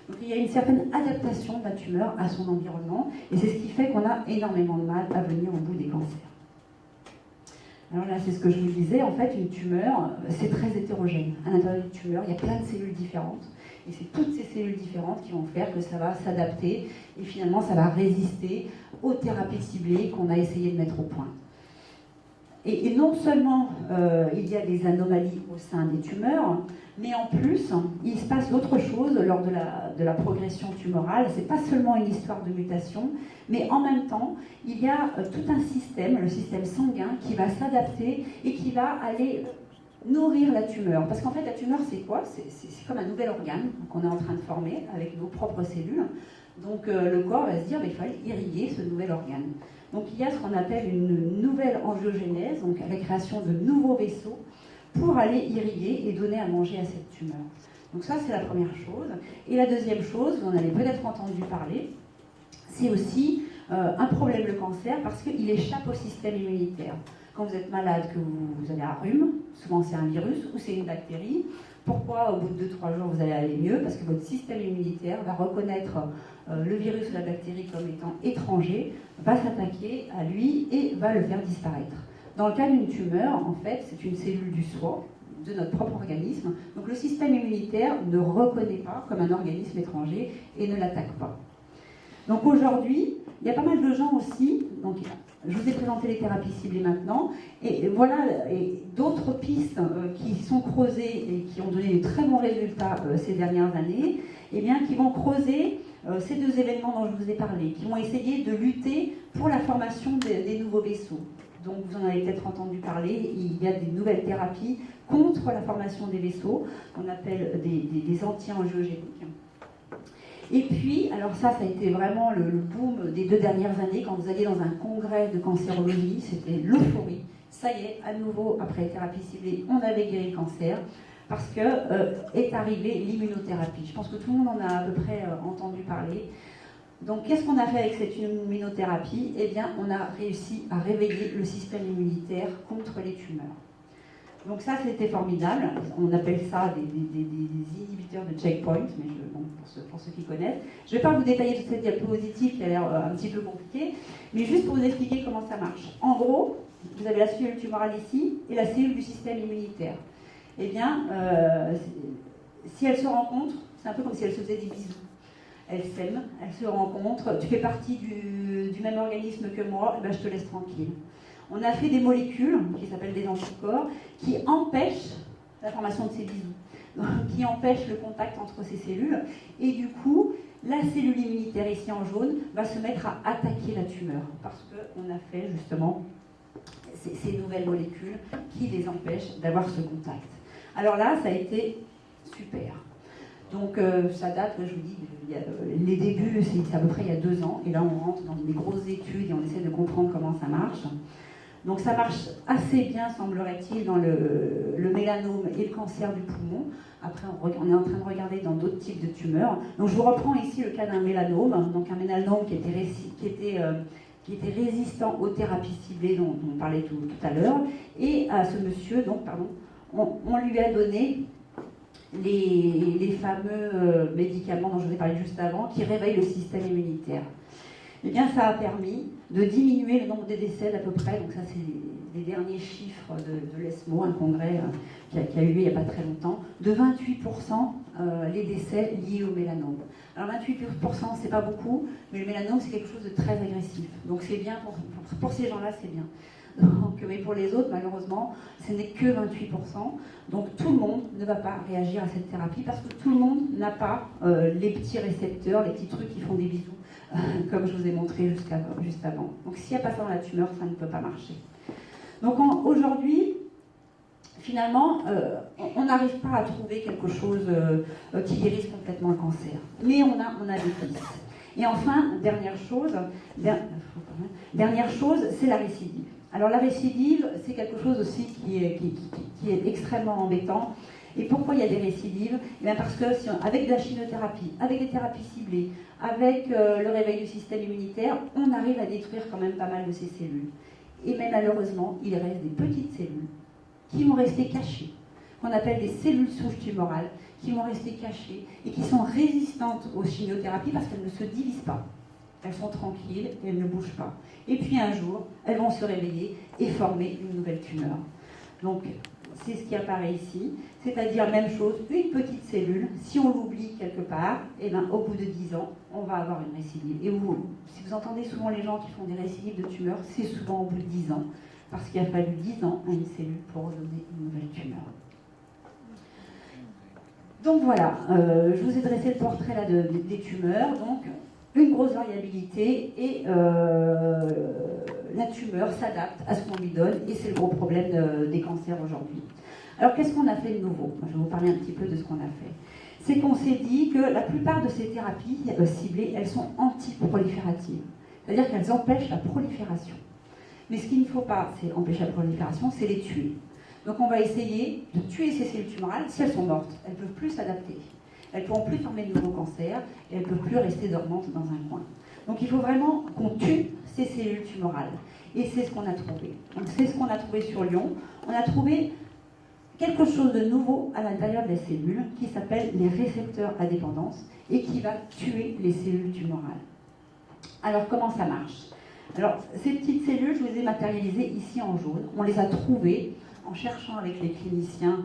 Donc il y a une certaine adaptation de la tumeur à son environnement, et c'est ce qui fait qu'on a énormément de mal à venir au bout des cancers. Alors là, c'est ce que je vous disais, en fait, une tumeur, c'est très hétérogène. À l'intérieur d'une tumeur, il y a plein de cellules différentes. Et c'est toutes ces cellules différentes qui vont faire que ça va s'adapter et finalement, ça va résister aux thérapies ciblées qu'on a essayé de mettre au point. Et non seulement il y a des anomalies au sein des tumeurs, mais en plus, il se passe autre chose lors de la progression tumorale. Ce n'est pas seulement une histoire de mutation, mais en même temps, il y a tout un système, le système sanguin, qui va s'adapter et qui va aller nourrir la tumeur. Parce qu'en fait, la tumeur, c'est quoi? C'est comme un nouvel organe qu'on est en train de former avec nos propres cellules. Donc le corps va se dire, il fallait irriguer ce nouvel organe. Donc il y a ce qu'on appelle une nouvelle angiogénèse, donc la création de nouveaux vaisseaux pour aller irriguer et donner à manger à cette tumeur. Donc ça, c'est la première chose. Et la deuxième chose, vous en avez peut-être entendu parler, c'est aussi un problème, le cancer, parce qu'il échappe au système immunitaire. Quand vous êtes malade, que vous avez un rhume, souvent c'est un virus ou c'est une bactérie. Pourquoi au bout de 2-3 jours vous allez aller mieux? Parce que votre système immunitaire va reconnaître le virus ou la bactérie comme étant étranger, va s'attaquer à lui et va le faire disparaître. Dans le cas d'une tumeur, en fait, c'est une cellule du soi, de notre propre organisme. Donc le système immunitaire ne reconnaît pas comme un organisme étranger et ne l'attaque pas. Donc aujourd'hui, il y a pas mal de gens aussi, donc je vous ai présenté les thérapies ciblées maintenant, et voilà, et d'autres pistes qui sont creusées et qui ont donné de très bons résultats ces dernières années, et bien qui vont creuser ces deux événements dont je vous ai parlé, qui vont essayer de lutter pour la formation des nouveaux vaisseaux. Donc vous en avez peut-être entendu parler, il y a des nouvelles thérapies contre la formation des vaisseaux, qu'on appelle des anti-angiogéniques. Et puis, alors ça a été vraiment le boom des 2 dernières années, quand vous alliez dans un congrès de cancérologie, c'était l'euphorie. Ça y est, à nouveau, après thérapie ciblée, on avait guéri le cancer, parce que est arrivée l'immunothérapie. Je pense que tout le monde en a à peu près entendu parler. Donc, qu'est-ce qu'on a fait avec cette immunothérapie? Eh bien, on a réussi à réveiller le système immunitaire contre les tumeurs. Donc ça, c'était formidable. On appelle ça des inhibiteurs de checkpoint, mais bon, pour ceux qui connaissent. Je ne vais pas vous détailler toute cette diapositive qui a l'air un petit peu compliquée, mais juste pour vous expliquer comment ça marche. En gros, vous avez la cellule tumorale ici et la cellule du système immunitaire. Eh bien, si elles se rencontrent, c'est un peu comme si elles se faisaient des bisous. Elles s'aiment, elles se rencontrent. Tu fais partie du même organisme que moi, eh ben, je te laisse tranquille. On a fait des molécules qui s'appellent des anticorps qui empêchent la formation de ces bisous, donc, qui empêchent le contact entre ces cellules. Et du coup, la cellule immunitaire ici en jaune va se mettre à attaquer la tumeur parce qu'on a fait justement ces nouvelles molécules qui les empêchent d'avoir ce contact. Alors là, ça a été super. Donc ça date, je vous dis, les débuts, c'est à peu près il y a 2 ans. Et là, on rentre dans des grosses études et on essaie de comprendre comment ça marche. Donc ça marche assez bien, semblerait-il, dans le mélanome et le cancer du poumon. Après, on est en train de regarder dans d'autres types de tumeurs. Donc je vous reprends ici le cas d'un mélanome. Donc un mélanome qui était résistant aux thérapies ciblées dont on parlait tout à l'heure. Et à ce monsieur, donc, pardon, on lui a donné les fameux médicaments dont je vous ai parlé juste avant, qui réveillent le système immunitaire. Eh bien, ça a permis de diminuer le nombre de décès d'à peu près, donc ça c'est les derniers chiffres de l'ESMO, un congrès qui a eu lieu il n'y a pas très longtemps, de 28% les décès liés au mélanome. Alors 28% c'est pas beaucoup, mais le mélanome c'est quelque chose de très agressif, donc c'est bien, pour ces gens-là c'est bien. Donc, mais pour les autres, malheureusement, ce n'est que 28%. Donc tout le monde ne va pas réagir à cette thérapie parce que tout le monde n'a pas les petits récepteurs, les petits trucs qui font des bisous, comme je vous ai montré juste avant. Donc s'il n'y a pas ça dans la tumeur, ça ne peut pas marcher. Donc aujourd'hui, finalement, on n'arrive pas à trouver quelque chose qui guérisse complètement le cancer. Mais on a des pistes. Et enfin, dernière chose, c'est la récidive. Alors la récidive, c'est quelque chose aussi qui est extrêmement embêtant. Et pourquoi il y a des récidives? Eh bien parce que avec de la chimiothérapie, avec des thérapies ciblées, avec le réveil du système immunitaire, on arrive à détruire quand même pas mal de ces cellules. Et mais malheureusement, il reste des petites cellules qui vont rester cachées, qu'on appelle des cellules souches tumorales, qui vont rester cachées et qui sont résistantes aux chimiothérapies parce qu'elles ne se divisent pas. elles sont tranquilles et elles ne bougent pas. Et puis un jour, elles vont se réveiller et former une nouvelle tumeur. Donc, c'est ce qui apparaît ici, c'est-à-dire même chose, une petite cellule, si on l'oublie quelque part, et bien, au bout de 10 ans, on va avoir une récidive. Et si vous entendez souvent les gens qui font des récidives de tumeurs, c'est souvent au bout de 10 ans, parce qu'il a fallu 10 ans à une cellule pour redonner une nouvelle tumeur. Donc voilà, je vous ai dressé le portrait là des tumeurs, donc une grosse variabilité et la tumeur s'adapte à ce qu'on lui donne et c'est le gros problème des cancers aujourd'hui. Alors qu'est-ce qu'on a fait de nouveau? Je vais vous parler un petit peu de ce qu'on a fait. C'est qu'on s'est dit que la plupart de ces thérapies ciblées, elles sont antiprolifératives, c'est-à-dire qu'elles empêchent la prolifération. Mais ce qu'il ne faut pas, c'est empêcher la prolifération, c'est les tuer. Donc on va essayer de tuer ces cellules tumorales. Si elles sont mortes, elles ne peuvent plus s'adapter. Elles ne pourront plus former de nouveaux cancers et elles ne peuvent plus rester dormantes dans un coin. Donc il faut vraiment qu'on tue ces cellules tumorales. Et c'est ce qu'on a trouvé. Donc c'est ce qu'on a trouvé sur Lyon. On a trouvé quelque chose de nouveau à l'intérieur des cellules qui s'appelle les récepteurs à dépendance et qui va tuer les cellules tumorales. Alors comment ça marche? Alors ces petites cellules, je vous les ai matérialisées ici en jaune. On les a trouvées en cherchant avec les cliniciens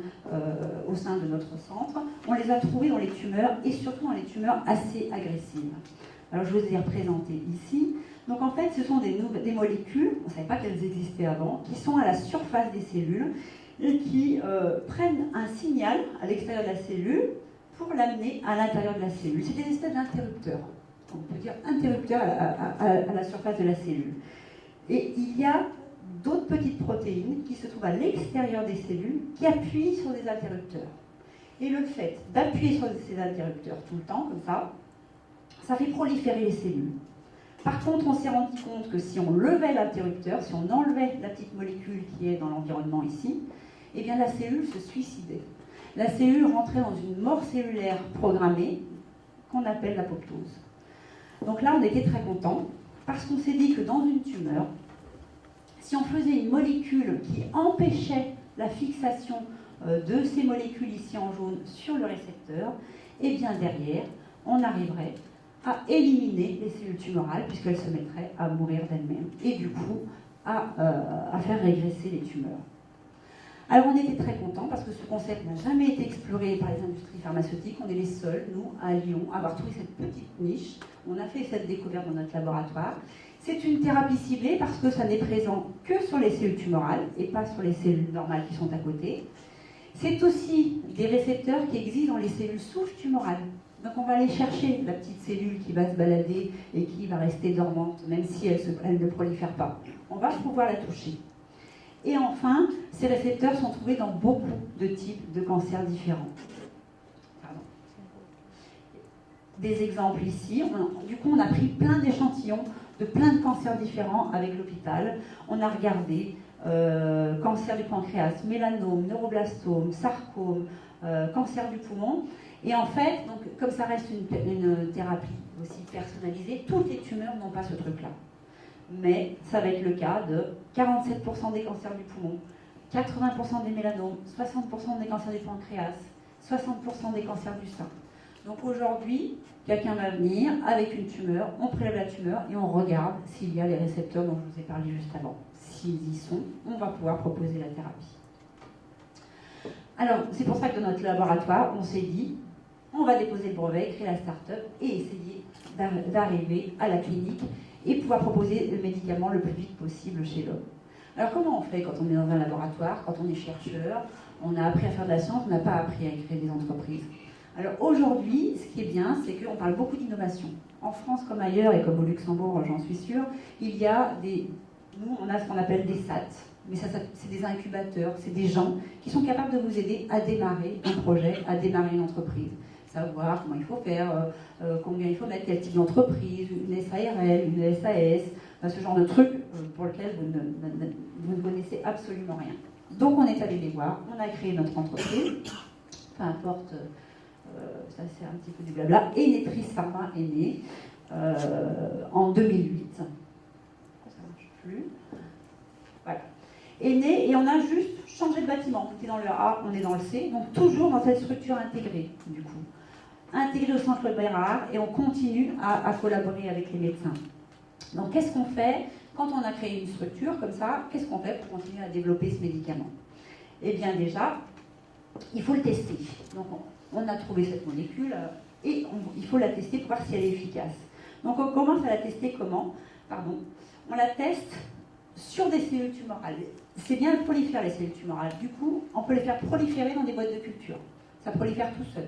au sein de notre centre. On les a trouvées dans les tumeurs et surtout dans les tumeurs assez agressives. Alors je vous ai représentées ici. Donc en fait, ce sont des molécules, on ne savait pas qu'elles existaient avant, qui sont à la surface des cellules et qui prennent un signal à l'extérieur de la cellule pour l'amener à l'intérieur de la cellule. C'est des espèces d'interrupteurs. On peut dire interrupteurs à la surface de la cellule. Et il y a d'autres petites protéines qui se trouvent à l'extérieur des cellules qui appuient sur des interrupteurs. Et le fait d'appuyer sur ces interrupteurs tout le temps, comme ça fait proliférer les cellules. Par contre, on s'est rendu compte que si on levait l'interrupteur, si on enlevait la petite molécule qui est dans l'environnement ici, eh bien la cellule se suicidait. La cellule rentrait dans une mort cellulaire programmée qu'on appelle l'apoptose. Donc là, on était très contents parce qu'on s'est dit que dans une tumeur, si on faisait une molécule qui empêchait la fixation de ces molécules ici en jaune sur le récepteur, eh bien derrière, on arriverait à éliminer les cellules tumorales puisqu'elles se mettraient à mourir d'elles-mêmes et du coup à faire régresser les tumeurs. Alors on était très contents parce que ce concept n'a jamais été exploré par les industries pharmaceutiques. On est les seuls, nous, à Lyon, à avoir trouvé cette petite niche. On a fait cette découverte dans notre laboratoire. C'est une thérapie ciblée parce que ça n'est présent que sur les cellules tumorales et pas sur les cellules normales qui sont à côté. C'est aussi des récepteurs qui existent dans les cellules souches tumorales. Donc on va aller chercher la petite cellule qui va se balader et qui va rester dormante, même si elle ne prolifère pas. On va pouvoir la toucher. Et enfin, ces récepteurs sont trouvés dans beaucoup de types de cancers différents. Pardon. Des exemples ici. Du coup, on a pris plein d'échantillons de plein de cancers différents avec l'hôpital. On a regardé cancer du pancréas, mélanome, neuroblastome, sarcome, cancer du poumon. Et en fait, donc, comme ça reste une thérapie aussi personnalisée, toutes les tumeurs n'ont pas ce truc-là. Mais ça va être le cas de 47% des cancers du poumon, 80% des mélanomes, 60% des cancers du pancréas, 60% des cancers du sein. Donc aujourd'hui, quelqu'un va venir avec une tumeur, on prélève la tumeur et on regarde s'il y a les récepteurs dont je vous ai parlé juste avant. S'ils y sont, on va pouvoir proposer la thérapie. Alors, c'est pour ça que dans notre laboratoire, on s'est dit, on va déposer le brevet, créer la start-up et essayer d'arriver à la clinique et pouvoir proposer le médicament le plus vite possible chez l'homme. Alors comment on fait quand on est dans un laboratoire, quand on est chercheur, on a appris à faire de la science, on n'a pas appris à créer des entreprises. Alors aujourd'hui, ce qui est bien, c'est qu'on parle beaucoup d'innovation. En France comme ailleurs, et comme au Luxembourg, j'en suis sûre, il y a nous on a ce qu'on appelle des SAT, mais ça c'est des incubateurs, c'est des gens qui sont capables de vous aider à démarrer un projet, à démarrer une entreprise. Savoir comment il faut faire, combien il faut mettre, quel type d'entreprise, une SARL, une SAS, ce genre de trucs pour lequel vous ne connaissez absolument rien. Donc on est allé les voir, on a créé notre entreprise, peu importe, ça c'est un petit peu du blabla, et Netris Pharma est né en 2008. Ça ne marche plus. Voilà. Est né et on a juste changé de bâtiment. On était dans le A, on est dans le C, donc toujours dans cette structure intégrée du coup. intégré au centre Bérard et on continue à collaborer avec les médecins. Donc qu'est-ce qu'on fait quand on a créé une structure comme ça? Qu'est-ce qu'on fait pour continuer à développer ce médicament? Eh bien déjà, il faut le tester. Donc on a trouvé cette molécule et il faut la tester pour voir si elle est efficace. Donc on commence à la tester comment? On la teste sur des cellules tumorales. C'est bien de proliférer les cellules tumorales. Du coup, on peut les faire proliférer dans des boîtes de culture. Ça prolifère tout seul.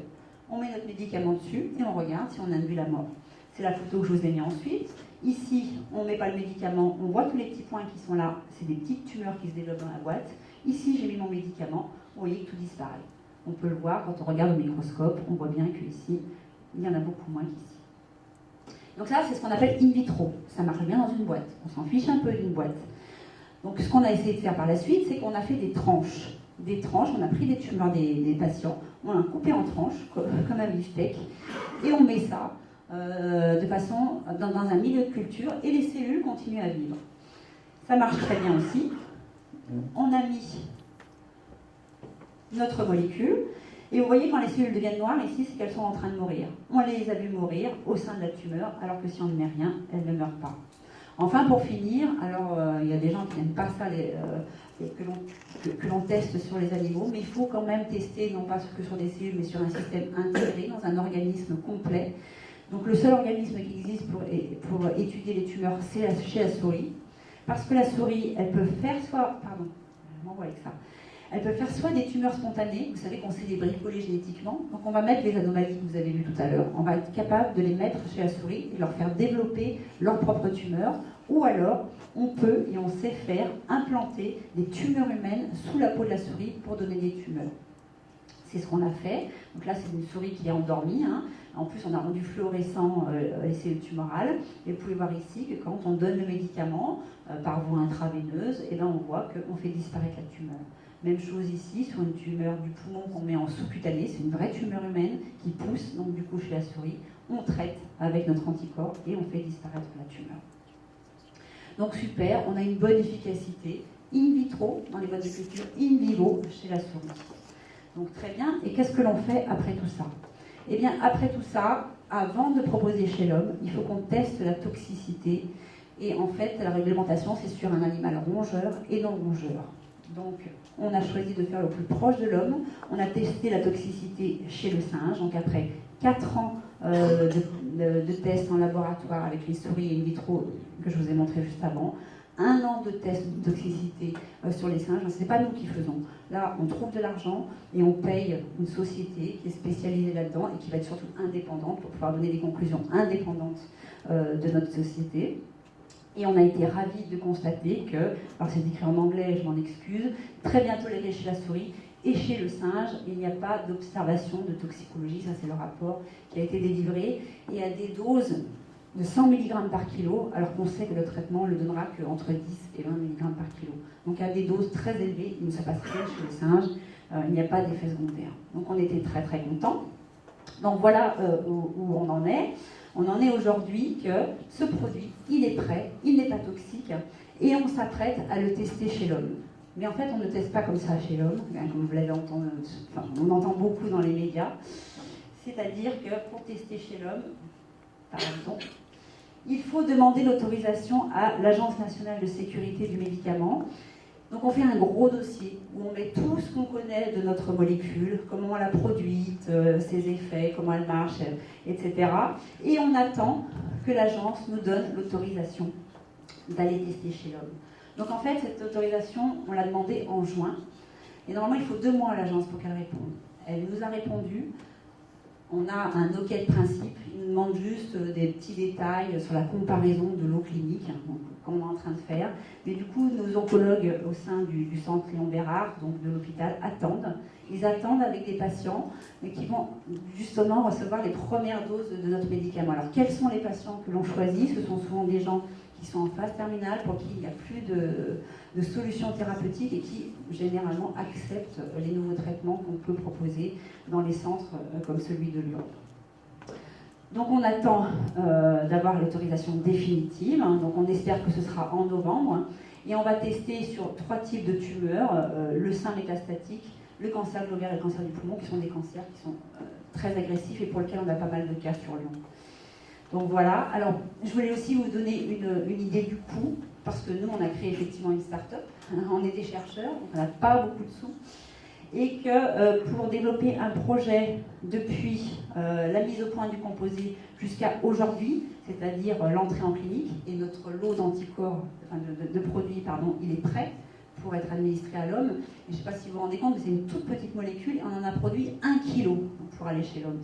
On met notre médicament dessus et on regarde si on induit la mort. C'est la photo que je vous ai mis ensuite. Ici, on ne met pas le médicament, on voit tous les petits points qui sont là. C'est des petites tumeurs qui se développent dans la boîte. Ici, j'ai mis mon médicament. Vous voyez que tout disparaît. On peut le voir quand on regarde au microscope. On voit bien qu'ici, il y en a beaucoup moins qu'ici. Donc ça, c'est ce qu'on appelle in vitro. Ça marche bien dans une boîte. On s'en fiche un peu d'une boîte. Donc ce qu'on a essayé de faire par la suite, c'est qu'on a fait des tranches. Des tranches, on a pris des tumeurs des patients, on l'a coupé en tranches, comme un beefsteak, et on met ça de façon dans un milieu de culture, et les cellules continuent à vivre. Ça marche très bien aussi. On a mis notre molécule, et vous voyez quand les cellules deviennent noires, ici, c'est qu'elles sont en train de mourir. On les a vues mourir au sein de la tumeur, alors que si on ne met rien, elles ne meurent pas. Enfin, pour finir, alors il y a des gens qui n'aiment pas ça, que l'on teste sur les animaux, mais il faut quand même tester, non pas que sur des cellules, mais sur un système intégré, dans un organisme complet. Donc le seul organisme qui existe pour étudier les tumeurs, c'est chez la souris, parce que la souris, elle peut faire soit... Pardon, je m'envoie avec ça. Elle peut faire soit des tumeurs spontanées, vous savez qu'on sait les bricoler génétiquement, donc on va mettre les anomalies que vous avez vues tout à l'heure, on va être capable de les mettre chez la souris et leur faire développer leur propre tumeur, ou alors on peut et on sait faire implanter des tumeurs humaines sous la peau de la souris pour donner des tumeurs. C'est ce qu'on a fait. Donc là, c'est une souris qui est endormie. En plus, on a rendu fluorescent les cellules tumorales. Et vous pouvez voir ici que quand on donne le médicament par voie intraveineuse, et là, on voit qu'on fait disparaître la tumeur. Même chose ici, sur une tumeur du poumon qu'on met en sous-cutané, c'est une vraie tumeur humaine qui pousse, donc du coup chez la souris, on traite avec notre anticorps et on fait disparaître la tumeur. Donc super, on a une bonne efficacité in vitro dans les boîtes de culture, in vivo chez la souris. Donc très bien, et qu'est-ce que l'on fait après tout ça? Eh bien après tout ça, avant de proposer chez l'homme, il faut qu'on teste la toxicité. Et en fait, la réglementation, c'est sur un animal rongeur et non rongeur. Donc, on a choisi de faire le plus proche de l'homme. On a testé la toxicité chez le singe. Donc, après 4 ans de tests en laboratoire avec les souris in vitro que je vous ai montré juste avant, 1 an de tests de toxicité sur les singes, ce n'est pas nous qui faisons. Là, on trouve de l'argent et on paye une société qui est spécialisée là-dedans et qui va être surtout indépendante pour pouvoir donner des conclusions indépendantes de notre société. Et on a été ravis de constater que, alors c'est écrit en anglais, je m'en excuse, très bien toléré chez la souris et chez le singe, il n'y a pas d'observation de toxicologie, ça c'est le rapport qui a été délivré, et à des doses de 100 mg par kilo, alors qu'on sait que le traitement ne le donnera qu'entre 10 et 20 mg par kilo. Donc à des doses très élevées, il ne se passe rien chez le singe, il n'y a pas d'effet secondaire. Donc on était très très contents. Donc voilà où on en est. On en est aujourd'hui que ce produit, il est prêt, il n'est pas toxique, et on s'apprête à le tester chez l'homme. Mais en fait, on ne teste pas comme ça chez l'homme, comme vous l'avez entendu, enfin, on entend beaucoup dans les médias. C'est-à-dire que pour tester chez l'homme, par exemple, il faut demander l'autorisation à l'Agence nationale de sécurité du médicament. Donc on fait un gros dossier où on met tout ce qu'on connaît de notre molécule, comment on l'a produite, ses effets, comment elle marche, etc. Et on attend que l'agence nous donne l'autorisation d'aller tester chez l'homme. Donc en fait, cette autorisation, on l'a demandée en juin. Et normalement, il faut 2 mois à l'agence pour qu'elle réponde. Elle nous a répondu. On a un OK de principe, il nous demande juste des petits détails sur la comparaison de l'eau clinique, qu'on est en train de faire. Mais du coup, nos oncologues au sein du centre Léon Bérard, donc de l'hôpital, attendent. Ils attendent avec des patients mais qui vont justement recevoir les premières doses de notre médicament. Alors, quels sont les patients que l'on choisit? Ce sont souvent des gens qui sont en phase terminale, pour qui il n'y a plus de solutions thérapeutiques et qui généralement acceptent les nouveaux traitements qu'on peut proposer dans les centres comme celui de Lyon. Donc on attend d'avoir l'autorisation définitive, donc on espère que ce sera en novembre, et on va tester sur 3 types de tumeurs, le sein métastatique, le cancer de l'ovaire et le cancer du poumon, qui sont des cancers qui sont très agressif et pour lequel on a pas mal de cas sur Lyon. Donc voilà, alors je voulais aussi vous donner une idée du coût, parce que nous on a créé effectivement une start-up, on est des chercheurs, donc on n'a pas beaucoup de sous, et que pour développer un projet depuis la mise au point du composé jusqu'à aujourd'hui, c'est-à-dire l'entrée en clinique, et notre lot d'anticorps, de produits, pardon, il est prêt pour être administré à l'homme. Je ne sais pas si vous vous rendez compte, mais c'est une toute petite molécule et on en a produit 1 kg pour aller chez l'homme.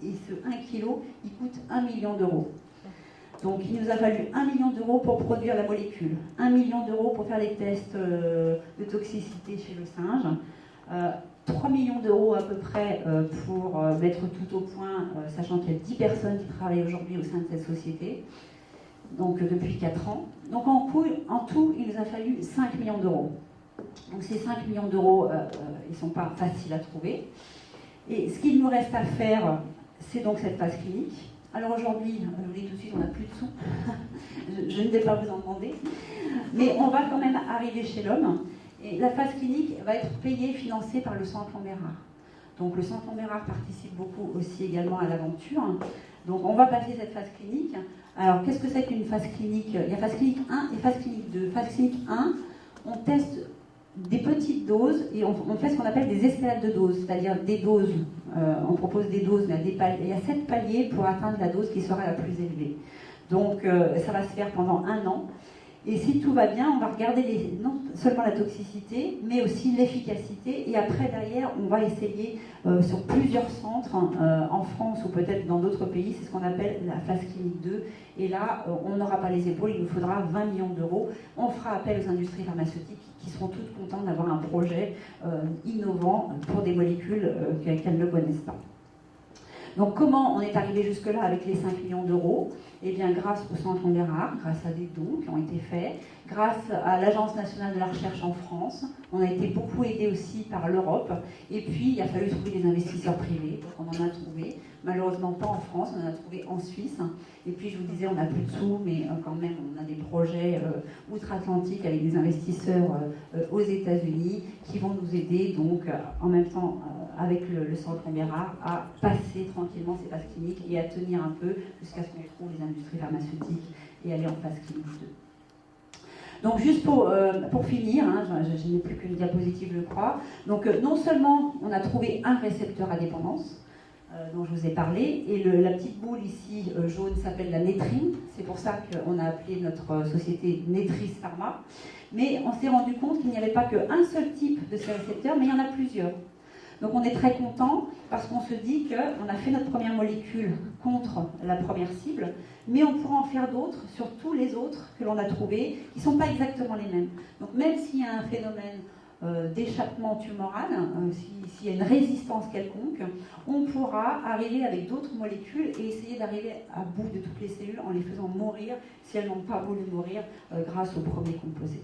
Et ce 1 kg, il coûte 1 million d'euros. Donc il nous a fallu 1 million d'euros pour produire la molécule, 1 million d'euros pour faire les tests de toxicité chez le singe, 3 millions d'euros à peu près pour mettre tout au point, sachant qu'il y a 10 personnes qui travaillent aujourd'hui au sein de cette société, donc depuis 4 ans. Donc en tout, il nous a fallu 5 millions d'euros. Donc ces 5 millions d'euros, ils ne sont pas faciles à trouver. Et ce qu'il nous reste à faire, c'est donc cette phase clinique. Alors aujourd'hui, je vous dis tout de suite, on n'a plus de sous. je ne vais pas vous en demander. Mais on va quand même arriver chez l'homme. Et la phase clinique va être payée, financée par le Centre Lambert. Donc le Centre Lambert participe beaucoup aussi également à l'aventure. Donc on va passer cette phase clinique. Alors qu'est-ce que c'est qu'une phase clinique? Il y a phase clinique 1 et phase clinique 2. Phase clinique 1, on teste des petites doses et on fait ce qu'on appelle des escalades de doses, c'est-à-dire des doses, on propose des doses, mais il y a 7 paliers pour atteindre la dose qui sera la plus élevée. Donc ça va se faire pendant 1 an. Et si tout va bien, on va regarder non seulement la toxicité, mais aussi l'efficacité. Et après, derrière, on va essayer sur plusieurs centres, en France ou peut-être dans d'autres pays, c'est ce qu'on appelle la phase clinique 2. Et là, on n'aura pas les épaules, il nous faudra 20 millions d'euros. On fera appel aux industries pharmaceutiques qui seront toutes contentes d'avoir un projet innovant pour des molécules qu'elles ne connaissent pas. Donc comment on est arrivé jusque-là avec les 5 millions d'euros? Eh bien grâce au Centre Lambert, grâce à des dons qui ont été faits, grâce à l'Agence nationale de la recherche en France, on a été beaucoup aidé aussi par l'Europe, et puis il a fallu trouver des investisseurs privés, donc on en a trouvé, malheureusement pas en France, on en a trouvé en Suisse, et puis je vous disais on n'a plus de sous, mais quand même on a des projets outre-Atlantique avec des investisseurs aux États-Unis qui vont nous aider donc en même temps avec le Centre Lambert à passer tranquillement ces phases cliniques et à tenir un peu jusqu'à ce qu'on trouve les industries pharmaceutiques et aller en phase clinique 2. Donc juste pour finir, hein, je n'ai plus qu'une diapositive je crois, donc non seulement on a trouvé un récepteur à dépendance, dont je vous ai parlé, et la petite boule ici jaune s'appelle la nétrine, c'est pour ça qu'on a appelé notre société Netris Pharma, mais on s'est rendu compte qu'il n'y avait pas qu'un seul type de ces récepteurs, mais il y en a plusieurs. Donc on est très content parce qu'on se dit qu'on a fait notre première molécule contre la première cible, mais on pourra en faire d'autres sur tous les autres que l'on a trouvés, qui ne sont pas exactement les mêmes. Donc même s'il y a un phénomène d'échappement tumoral, s'il y a une résistance quelconque, on pourra arriver avec d'autres molécules et essayer d'arriver à bout de toutes les cellules en les faisant mourir si elles n'ont pas voulu mourir grâce au premier composé.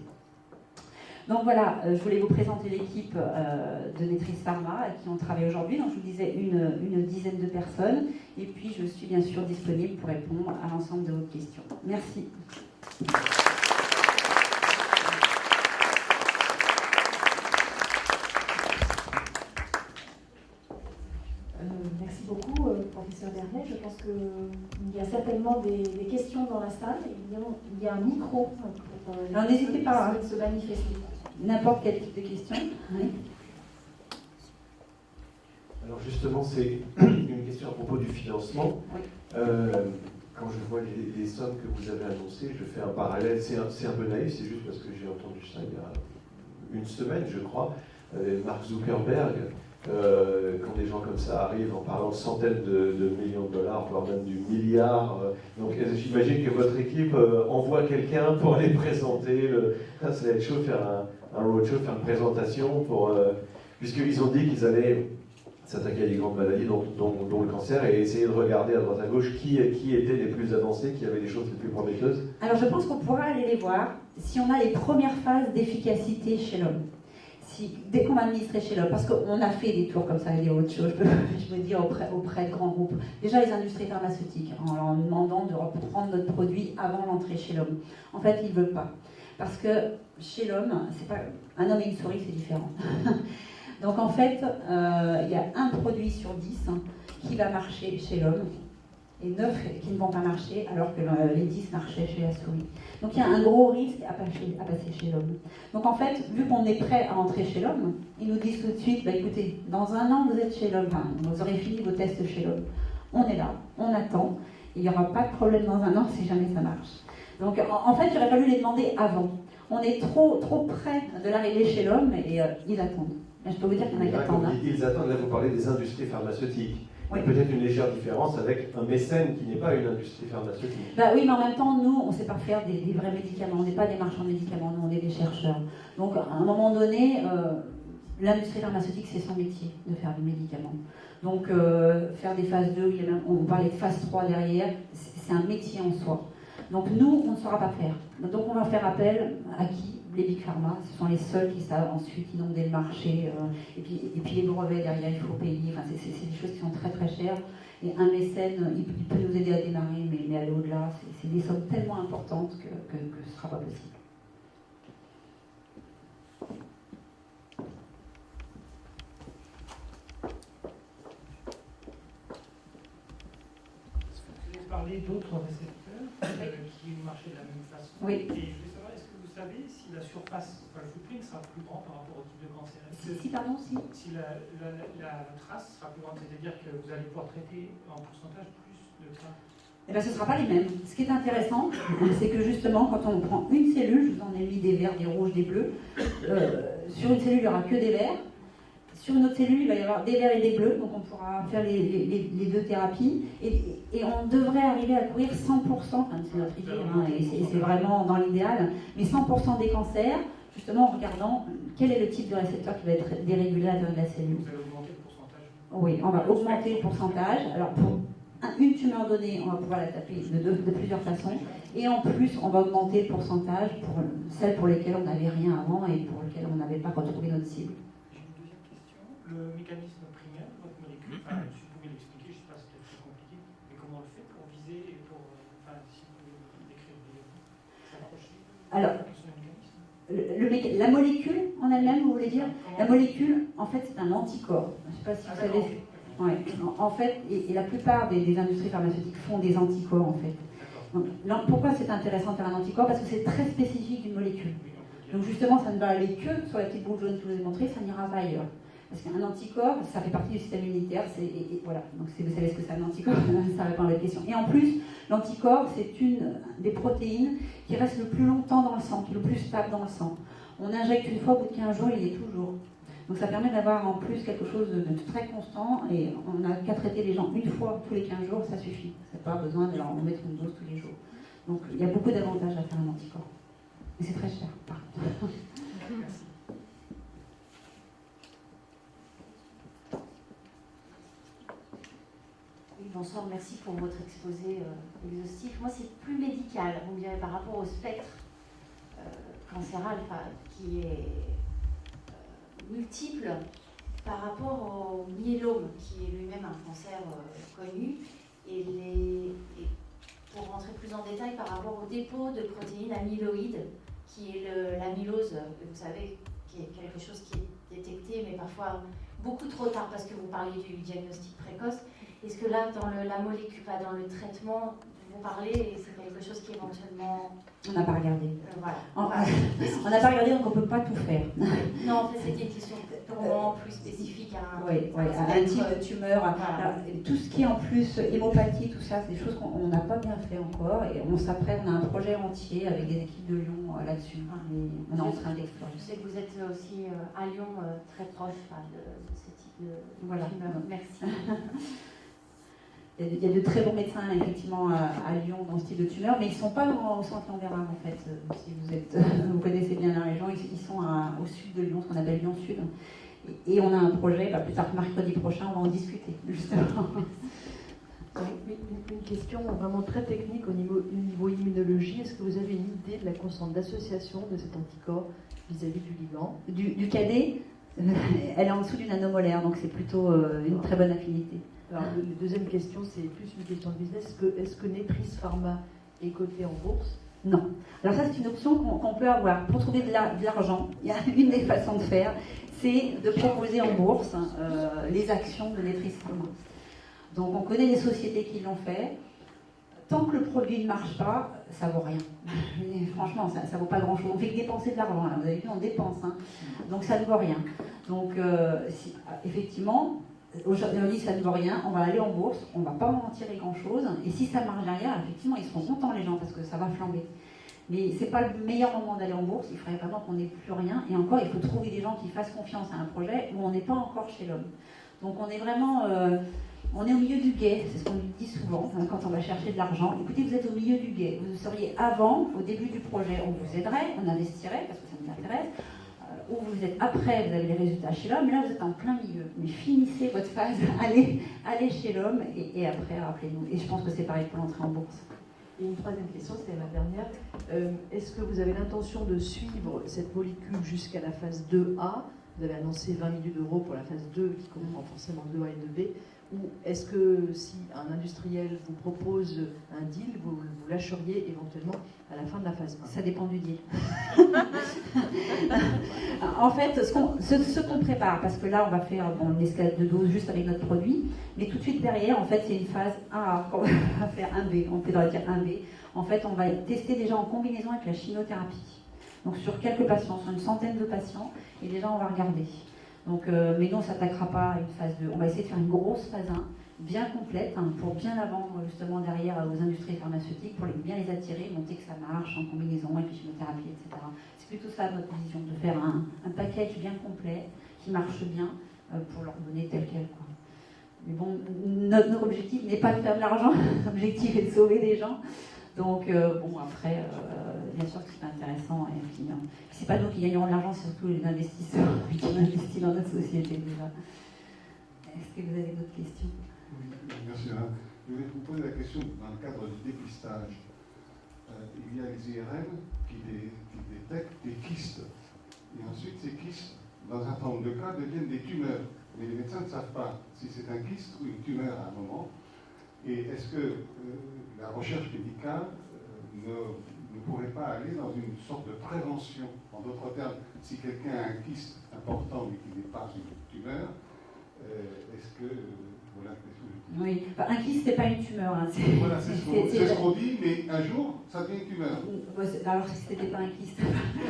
Donc voilà, je voulais vous présenter l'équipe de Netris Pharma avec qui on travaille aujourd'hui. Donc je vous disais une dizaine de personnes. Et puis je suis bien sûr disponible pour répondre à l'ensemble de vos questions. Merci. Merci beaucoup, professeur Bernet. Je pense qu'il y a certainement des questions dans la salle. Il y a un micro pour alors n'hésitez pas à se manifester. N'importe quel type de question. Oui. Alors justement, c'est une question à propos du financement. Oui. Quand je vois les sommes que vous avez annoncées, je fais un parallèle, c'est un peu naïf, c'est juste parce que j'ai entendu ça il y a une semaine, je crois, Mark Zuckerberg, quand des gens comme ça arrivent en parlant de centaines de millions de dollars, voire même du milliard, donc j'imagine que votre équipe envoie quelqu'un pour aller présenter, ça va être chaud faire un roadshow, faire une présentation, puisqu'ils ont dit qu'ils allaient s'attaquer à des grandes maladies, dont le cancer, et essayer de regarder à droite à gauche qui étaient les plus avancés, qui avaient les choses les plus prometteuses. Alors je pense qu'on pourra aller les voir si on a les premières phases d'efficacité chez l'homme. Dès qu'on va administrer chez l'homme, parce qu'on a fait des tours comme ça, des roadshows, je veux dire auprès de grands groupes. Déjà les industries pharmaceutiques, en leur demandant de reprendre notre produit avant l'entrée chez l'homme. En fait, ils ne veulent pas. Parce que chez l'homme, c'est pas un homme et une souris, c'est différent. Donc en fait, il y a un produit sur 10 qui va marcher chez l'homme et 9 qui ne vont pas marcher alors que les 10 marchaient chez la souris. Donc il y a un gros risque à passer chez l'homme. Donc en fait, vu qu'on est prêt à entrer chez l'homme, ils nous disent tout de suite, écoutez, dans un an vous êtes chez l'homme, enfin, vous aurez fini vos tests chez l'homme. On est là, on attend, il n'y aura pas de problème dans un an si jamais ça marche. Donc en fait, il aurait fallu les demander avant. On est trop près de l'arrivée chez l'homme et ils attendent. Mais je peux vous dire qu'il y en a qui attendent. Ils attendent, là vous parlez des industries pharmaceutiques. Oui. Il y a peut-être une légère différence avec un mécène qui n'est pas une industrie pharmaceutique. Oui, mais en même temps, nous, on ne sait pas faire des vrais médicaments. On n'est pas des marchands de médicaments, nous, on est des chercheurs. Donc, à un moment donné, l'industrie pharmaceutique, c'est son métier, de faire du médicament. Donc, faire des phases 2, on parlait de phase 3 derrière, c'est un métier en soi. Donc, nous, on ne saura pas faire. Donc, on va faire appel à qui ? Les big pharma, ce sont les seuls qui savent ensuite inonder le marché. Et puis les brevets derrière, il faut payer. Enfin, c'est des choses qui sont très très chères. Et un mécène, il peut nous aider à démarrer, mais aller au-delà, c'est des sommes tellement importantes que ce ne sera pas possible. Vous avez parlé d'autres récepteurs qui marchaient de la même façon. Oui. Et je voulais savoir, est-ce que vous savez si la surface, le footprint sera plus grand par rapport au type de cancer? Si la trace sera plus grande, c'est-à-dire que vous allez pouvoir traiter en pourcentage plus de ça? Eh bien, ce ne sera pas les mêmes. Ce qui est intéressant, c'est que justement, quand on prend une cellule, je vous en ai mis des verts, des rouges, des bleus, sur une cellule, il n'y aura que des verts. Sur une autre cellule, il va y avoir des verts et des bleus, donc on pourra faire les deux thérapies. Et on devrait arriver à couvrir 100%, enfin, c'est notre idée, et c'est vraiment dans l'idéal, mais 100% des cancers, justement en regardant quel est le type de récepteur qui va être dérégulé à l'intérieur de la cellule. Vous allez augmenter le pourcentage? Oui, on va augmenter le pourcentage. Alors pour une tumeur donnée, on va pouvoir la taper de plusieurs façons. Et en plus, on va augmenter le pourcentage pour celles pour lesquelles on n'avait rien avant et pour lesquelles on n'avait pas retrouvé notre cible. J'ai une deuxième question. Le mécanisme primaire de votre molécule, si vous pouvez l'expliquer, je ne sais pas si c'est très compliqué, mais comment on le fait pour viser et pour. Si vous pouvez décrire s'approcher. Alors, la molécule en elle-même, vous voulez dire? La molécule, en fait, c'est un anticorps. Je ne sais pas si vous savez. Ouais. En fait, et la plupart des industries pharmaceutiques font des anticorps, en fait. Donc, pourquoi c'est intéressant de faire un anticorps? Parce que c'est très spécifique d'une molécule. Donc justement, ça ne va aller que sur la petite boule jaune que je vous ai montrée, ça n'ira pas ailleurs. Parce qu'un anticorps, ça fait partie du système immunitaire, voilà. Donc si vous savez ce que c'est un anticorps, ça répond à votre question. Et en plus, l'anticorps, c'est une des protéines qui reste le plus longtemps dans le sang, qui est le plus stable dans le sang. On injecte une fois, au bout de 15 jours, il y est toujours. Donc ça permet d'avoir en plus quelque chose de très constant, et on n'a qu'à traiter les gens une fois tous les 15 jours, ça suffit. C'est pas besoin de leur mettre une dose tous les jours. Donc il y a beaucoup d'avantages à faire un anticorps. Mais c'est très cher, par contre. Merci. Oui, bonsoir, merci pour votre exposé exhaustif. Moi, c'est plus médical, vous me direz, par rapport au spectre cancéral qui est multiple, par rapport au myélome, qui est lui-même un cancer connu, et pour rentrer plus en détail par rapport au dépôt de protéines amyloïdes, qui est l'amylose, vous savez, qui est quelque chose qui est détecté, mais parfois beaucoup trop tard, parce que vous parliez du diagnostic précoce. Est-ce que là, dans la molécule, dans le traitement, vous parlez, et c'est quelque chose qui éventuellement... On n'a pas regardé. Voilà. On n'a pas regardé, donc on ne peut pas tout faire. Non, en fait, c'était une question purement plus spécifique à un type de tumeur. Voilà. Alors, tout ce qui est en plus hémopathie, tout ça, c'est des choses qu'on n'a pas bien fait encore. Et on s'apprête, on a un projet entier avec des équipes de Lyon là-dessus. On est en train d'explorer. Je sais que vous êtes aussi à Lyon très proche de ce type de tumeur. Merci. Il y a de très bons médecins, effectivement, à Lyon dans ce type de tumeur, mais ils ne sont pas au centre Landerard, en fait. Si vous connaissez bien la région, ils sont au sud de Lyon, ce qu'on appelle Lyon Sud. Et on a un projet, plus tard mercredi prochain, on va en discuter, justement. Une question vraiment très technique au niveau immunologie. Est-ce que vous avez une idée de la constante d'association de cet anticorps vis-à-vis du ligand? Du cadet, elle est en dessous du nanomolaire, donc c'est plutôt une très bonne affinité. Alors, la deuxième question, c'est plus une question de business. Est-ce que Netris Pharma est coté en bourse? Non. Alors ça, c'est une option qu'on peut avoir. Pour trouver de l'argent, il y a une des façons de faire, c'est de proposer en bourse les actions de Netris Pharma. Donc on connaît des sociétés qui l'ont fait. Tant que le produit ne marche pas, ça vaut rien. Et franchement, ça vaut pas grand-chose. On fait que dépenser de l'argent. Vous avez vu, on dépense. Hein. Donc ça ne vaut rien. Donc effectivement, aujourd'hui ça ne vaut rien. On va aller en bourse, on ne va pas en tirer grand-chose. Et si ça marche derrière, effectivement, ils seront contents les gens parce que ça va flamber. Mais ce n'est pas le meilleur moment d'aller en bourse. Il faudrait vraiment qu'on n'ait plus rien. Et encore, il faut trouver des gens qui fassent confiance à un projet où on n'est pas encore chez l'homme. Donc on est vraiment... on est au milieu du guet, c'est ce qu'on lui dit souvent quand on va chercher de l'argent. Écoutez, vous êtes au milieu du guet. Vous seriez avant, au début du projet, on vous aiderait, on investirait parce que ça nous intéresse. Ou vous êtes après, vous avez les résultats chez l'homme. Là, vous êtes en plein milieu. Mais finissez votre phase, allez chez l'homme et après, rappelez-nous. Et je pense que c'est pareil pour l'entrée en bourse. Et une troisième question, c'est ma dernière. Est-ce que vous avez l'intention de suivre cette molécule jusqu'à la phase 2A? Vous avez annoncé 20 millions d'euros pour la phase 2 qui comprend forcément 2A et 2B. Ou est-ce que si un industriel vous propose un deal, vous lâcheriez éventuellement à la fin de la phase 1? Ça dépend du deal. En fait, ce qu'on prépare, parce que là on va faire une escalade de dose juste avec notre produit, mais tout de suite derrière, en fait, c'est une phase 1A, on va faire 1B, on peut dire 1B. En fait, on va tester déjà en combinaison avec la chimiothérapie. Donc sur quelques patients, sur une centaine de patients, et déjà on va regarder. Donc, mais nous, on ne s'attaquera pas à une phase 2. On va essayer de faire une grosse phase 1, bien complète, hein, pour bien la vendre justement derrière aux industries pharmaceutiques, pour bien les attirer, montrer que ça marche en combinaison avec la chimiothérapie, etc. C'est plutôt ça notre vision, de faire un package bien complet, qui marche bien, pour leur donner tel quel. Quoi. Mais bon, notre objectif n'est pas de faire de l'argent, l'objectif est de sauver des gens. Donc, bon, après, bien sûr que c'est intéressant. Et puis, c'est pas nous qui gagnerons de l'argent, surtout les investisseurs qui investissent dans notre société déjà. Est-ce que vous avez d'autres questions? Oui, merci. Je voulais vous poser la question dans le cadre du dépistage. Il y a les IRM qui détectent des kystes. Et ensuite, ces kystes, dans un certain nombre de cas, deviennent des tumeurs. Mais les médecins ne savent pas si c'est un kyste ou une tumeur à un moment. Et est-ce que la recherche médicale ne pourrait pas aller dans une sorte de prévention? En d'autres termes, si quelqu'un a un kyste important mais qui n'est pas une tumeur, est-ce que... voilà la question. Oui, enfin, un kyste, c'est pas une tumeur. Hein. Voilà, c'est ce qu'on dit, mais un jour, ça devient une tumeur. Alors, si c'était pas un kyste...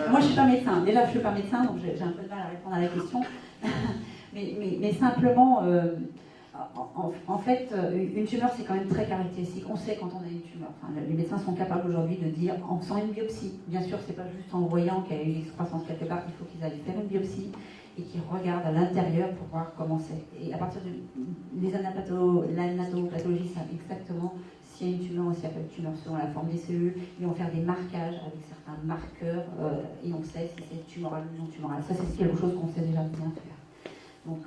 Moi, je suis pas médecin. Déjà, je suis pas médecin, donc j'ai un peu de mal à répondre à la question. mais simplement... En fait, une tumeur, c'est quand même très caractéristique. On sait quand on a une tumeur. Enfin, les médecins sont capables aujourd'hui de dire, en faisant une biopsie, bien sûr, c'est pas juste en voyant qu'il y a eu une excroissance quelque part, il faut qu'ils aillent faire une biopsie et qu'ils regardent à l'intérieur pour voir comment c'est. Et à partir l'anatomopathologie savent exactement s'il y a une tumeur ou s'il n'y a pas de tumeur selon la forme des cellules. Ils vont faire des marquages avec certains marqueurs et on sait si c'est tumoral ou non tumoral. Ça, c'est quelque chose qu'on sait déjà bien faire. Donc,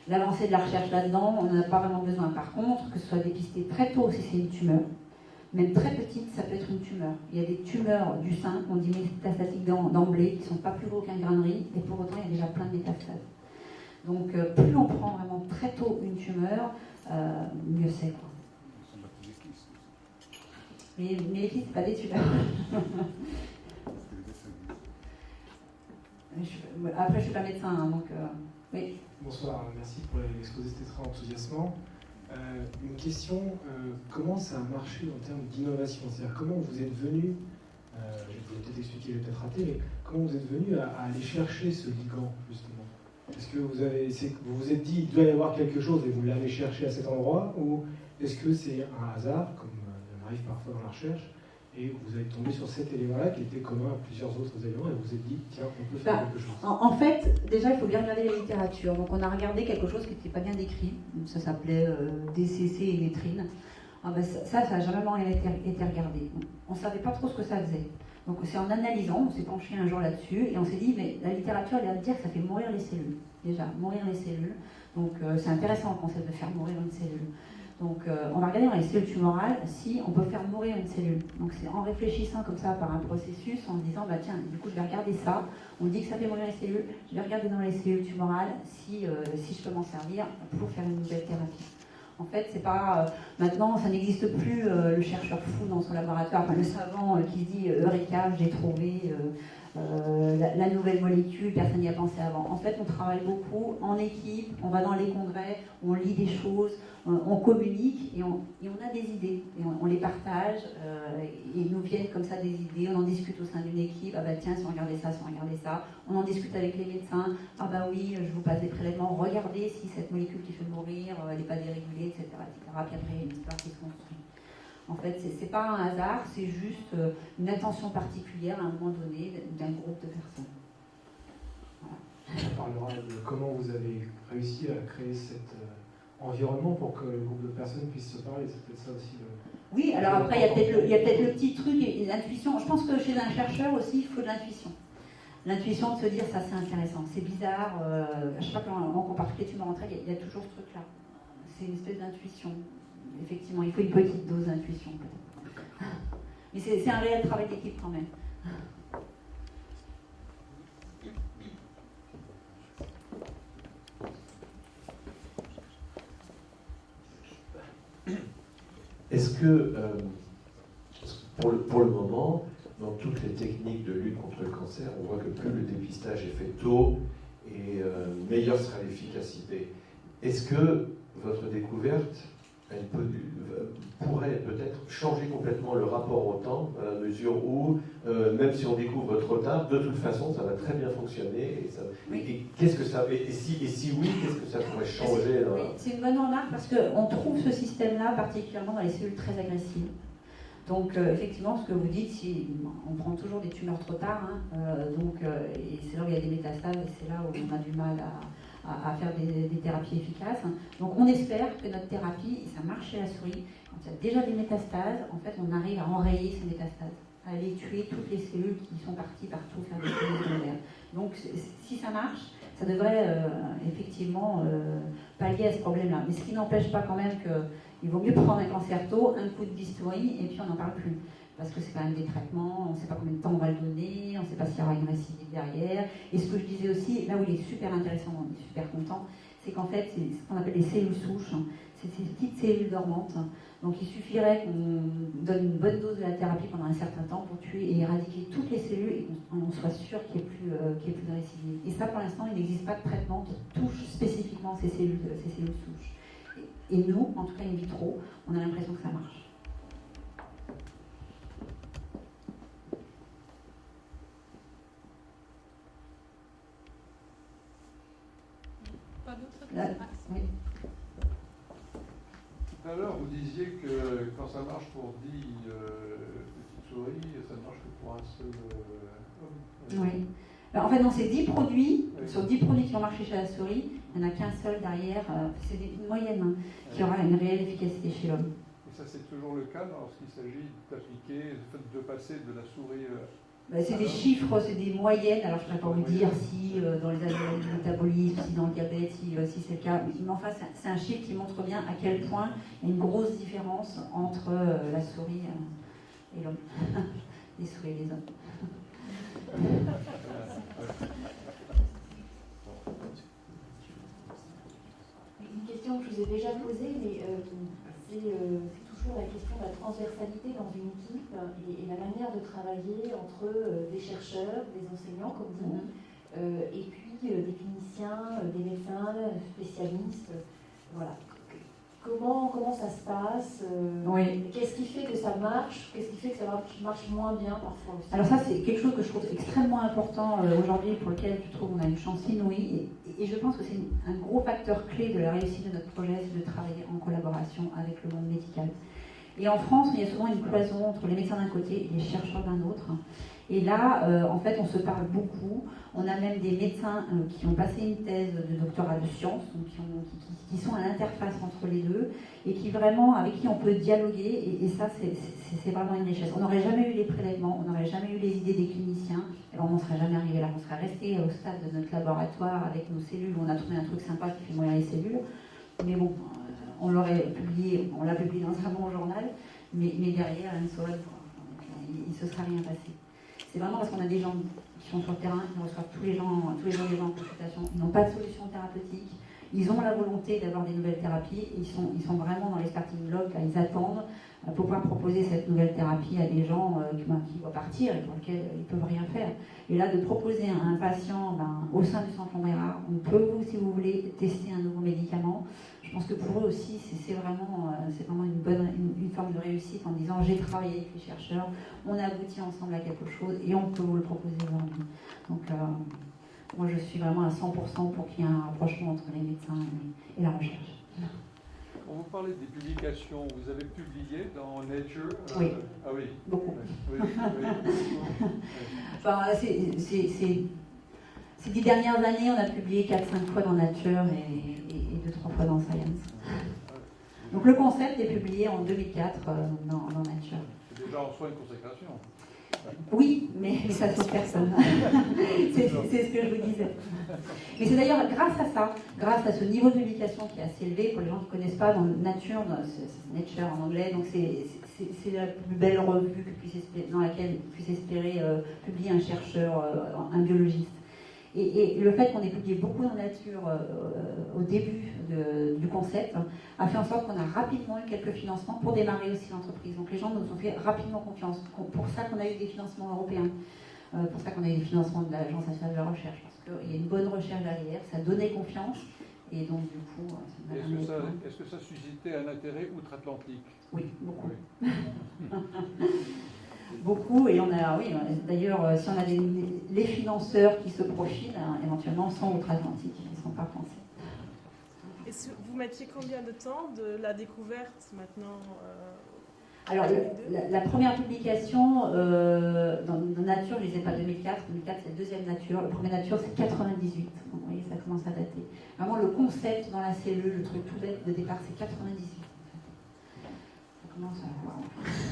l'avancée de la recherche là-dedans, on n'en a pas vraiment besoin. Par contre, que ce soit dépisté très tôt si c'est une tumeur, même très petite, ça peut être une tumeur. Il y a des tumeurs du sein qu'on dit métastatiques d'emblée, qui ne sont pas plus gros qu'un grain de riz, et pour autant, il y a déjà plein de métastases. Donc, plus on prend vraiment très tôt une tumeur, mieux c'est. Quoi. Mais les kystes, ce pas des tumeurs. Après, je ne suis pas médecin, hein, donc... oui. Bonsoir, merci pour l'exposé, c'était très enthousiasmant. Une question, comment ça a marché en termes d'innovation? C'est-à-dire comment vous êtes venu, je vais peut-être expliquer, je vais peut-être rater, mais comment vous êtes venu à aller chercher ce ligand, justement? Est-ce que vous vous êtes dit, il doit y avoir quelque chose et vous l'avez cherché à cet endroit, ou est-ce que c'est un hasard, comme il arrive parfois dans la recherche, et vous êtes tombé sur cet élément-là qui était commun à plusieurs autres éléments et vous vous êtes dit, tiens, on peut faire quelque chose. En fait, déjà, il faut bien regarder la littérature. Donc, on a regardé quelque chose qui n'était pas bien décrit. Ça s'appelait DCC et nétrine. Ah ben, ça n'a jamais été regardé. On ne savait pas trop ce que ça faisait. Donc, c'est en analysant, on s'est penché un jour là-dessus et on s'est dit, mais la littérature, elle vient de dire que ça fait mourir les cellules. Déjà, mourir les cellules. Donc, c'est intéressant le concept de faire mourir une cellule. Donc, on va regarder dans les cellules tumorales si on peut faire mourir une cellule. Donc, c'est en réfléchissant comme ça par un processus, en disant, bah tiens, du coup, je vais regarder ça. On dit que ça fait mourir les cellules. Je vais regarder dans les cellules tumorales si je peux m'en servir pour faire une nouvelle thérapie. En fait, c'est pas maintenant, ça n'existe plus le chercheur fou dans son laboratoire, enfin, le savant qui dit Eureka, j'ai trouvé la nouvelle molécule, personne n'y a pensé avant. En fait, on travaille beaucoup en équipe, on va dans les congrès, on lit des choses, on communique et on a des idées. Et on les partage, et nous viennent comme ça des idées, on en discute au sein d'une équipe. Ah bah tiens, si on regardait ça, on en discute avec les médecins. Ah bah oui, je vous passe des prélèvements, regardez si cette molécule qui fait mourir, elle n'est pas dérégulée, etc., etc. Puis après, il y a une histoire qui se construit. En fait, c'est pas un hasard, c'est juste une attention particulière à un moment donné d'un groupe de personnes. Voilà. On parlera de comment vous avez réussi à créer cet environnement pour que le groupe de personnes puisse se parler. C'est peut-être ça aussi le... Oui, alors après, il y a peut-être le petit truc, et l'intuition. Je pense que chez un chercheur aussi, il faut de l'intuition. L'intuition de se dire, ça c'est intéressant, c'est bizarre. À chaque fois qu'on compare toutes les tumeurs entre elles, il y a toujours ce truc-là. C'est une espèce d'intuition. Effectivement, il faut une petite dose d'intuition peut-être. Mais c'est un réel travail d'équipe quand même. Est-ce que, pour le moment, dans toutes les techniques de lutte contre le cancer, on voit que plus le dépistage est fait tôt, et meilleure sera l'efficacité. Est-ce que votre découverte pourrait peut-être changer complètement le rapport au temps, à la mesure où, même si on découvre trop tard, de toute façon, ça va très bien fonctionner. Et qu'est-ce que ça, et si oui, qu'est-ce que ça pourrait changer là? Oui, c'est une bonne remarque parce qu'on trouve ce système-là particulièrement dans les cellules très agressives. Donc effectivement, ce que vous dites, on prend toujours des tumeurs trop tard, et c'est là où il y a des métastases, et c'est là où on a du mal à faire des thérapies efficaces. Donc on espère que notre thérapie, et ça marche chez la souris, quand il y a déjà des métastases, en fait on arrive à enrayer ces métastases, à aller tuer toutes les cellules qui sont parties partout faire des cellules secondaires. Donc si ça marche, ça devrait effectivement pallier à ce problème-là. Mais ce qui n'empêche pas quand même qu'il vaut mieux prendre un cancer tôt, un coup de bistouri, et puis on n'en parle plus. Parce que c'est quand même des traitements, on ne sait pas combien de temps on va le donner, on ne sait pas s'il y aura une récidive derrière. Et ce que je disais aussi, là où il est super intéressant, on est super content, c'est qu'en fait, c'est ce qu'on appelle les cellules souches, c'est ces petites cellules dormantes. Donc il suffirait qu'on donne une bonne dose de la thérapie pendant un certain temps pour tuer et éradiquer toutes les cellules et qu'on soit sûr qu'il n'y ait plus de récidive. Et ça, pour l'instant, il n'existe pas de traitement qui touche spécifiquement ces cellules souches. Et nous, en tout cas in vitro, on a l'impression que ça marche. Pas d'autres questions? Oui. Tout à l'heure, vous disiez que quand ça marche pour 10 petites souris, ça ne marche que pour un seul homme. Oui. Alors, en fait, non, c'est 10 produits. Oui. Sur 10 produits qui ont marché chez la souris, il n'y en a qu'un seul derrière. C'est une moyenne qui aura une réelle efficacité chez l'homme. Et ça, c'est toujours le cas lorsqu'il s'agit d'appliquer, de passer de la souris. C'est des chiffres, c'est des moyennes. Alors, je ne pourrais pas vous dire si dans les anomalies du métabolisme, si dans le diabète, si c'est le cas. Mais enfin, c'est un chiffre qui montre bien à quel point il y a une grosse différence entre la souris et l'homme. Les souris et les hommes. Une question que je vous ai déjà posée, mais c'est toujours la question de la transversalité dans une équipe et la manière de travailler entre des chercheurs, des enseignants comme vous, et puis des cliniciens, des médecins, spécialistes. Voilà. Comment ça se passe Oui. Qu'est-ce qui fait que ça marche? Qu'est-ce qui fait que ça marche moins bien parfois aussi? Alors ça, c'est quelque chose que je trouve extrêmement important aujourd'hui, pour lequel je trouve qu'on a une chance inouïe. Et je pense que c'est un gros facteur clé de la réussite de notre projet, c'est de travailler en collaboration avec le monde médical. Et en France, il y a souvent une cloison entre les médecins d'un côté et les chercheurs d'un autre. Et là, en fait, on se parle beaucoup. On a même des médecins qui ont passé une thèse de doctorat de sciences, donc qui sont à l'interface entre les deux, et qui vraiment, avec qui on peut dialoguer. Et ça, c'est vraiment une richesse. On n'aurait jamais eu les prélèvements, on n'aurait jamais eu les idées des cliniciens, et on n'en serait jamais arrivé là. On serait resté au stade de notre laboratoire avec nos cellules, où on a trouvé un truc sympa qui fait mourir les cellules. Mais bon, on l'aurait publié, on l'a publié dans un bon journal, mais derrière, une seule, il ne se serait rien passé. C'est vraiment parce qu'on a des gens qui sont sur le terrain, qui reçoivent tous les jours des gens en consultation, ils n'ont pas de solution thérapeutique, Ils ont la volonté d'avoir des nouvelles thérapies, ils sont vraiment dans les starting blocks, là, ils attendent pour pouvoir proposer cette nouvelle thérapie à des gens qui vont partir et pour lesquels ils ne peuvent rien faire. Et là, de proposer à un patient, au sein du centre Lambert, on peut, si vous voulez, tester un nouveau médicament. Je pense que pour eux aussi, c'est vraiment une forme de réussite en disant j'ai travaillé avec les chercheurs, on a abouti ensemble à quelque chose et on peut vous le proposer aujourd'hui. Donc, moi, je suis vraiment à 100% pour qu'il y ait un rapprochement entre les médecins et la recherche. Quand vous parlez des publications, vous avez publié dans Nature Oui. Ah oui. Beaucoup. Oui, oui. Enfin, ces 10 dernières années, on a publié 4-5 fois dans Nature et 2-3 fois dans Science. Donc le concept est publié en 2004 dans Nature. C'est déjà en soi une consécration. Oui, mais ça ne sauve personne. C'est ce que je vous disais. Mais c'est d'ailleurs grâce à ça, grâce à ce niveau de publication qui est assez élevé, pour les gens qui ne connaissent pas, dans Nature, c'est Nature en anglais, donc c'est la plus belle revue dans laquelle puisse espérer publier un chercheur, un biologiste. Et le fait qu'on ait publié beaucoup dans Nature au début du concept a fait en sorte qu'on a rapidement eu quelques financements pour démarrer aussi l'entreprise. Donc les gens nous ont fait rapidement confiance. Pour ça qu'on a eu des financements européens, pour ça qu'on a eu des financements de l'Agence nationale de la recherche, parce qu'il y a une bonne recherche derrière, ça donnait confiance. Et donc du coup, est-ce que ça suscitait un intérêt outre-Atlantique? Oui, beaucoup. Oui. Beaucoup, et on a, oui, d'ailleurs, si on a les financeurs qui se profilent, éventuellement sont outre-Atlantique, ils ne sont pas français. Et vous mettiez combien de temps de la découverte maintenant Alors, la première publication dans Nature, je ne disais pas 2004, 2004 c'est la deuxième Nature, le premier Nature c'est 98, donc vous voyez, ça commence à dater. Vraiment, le concept dans la cellule, le truc tout bête de départ, c'est 98. Ça commence à voir.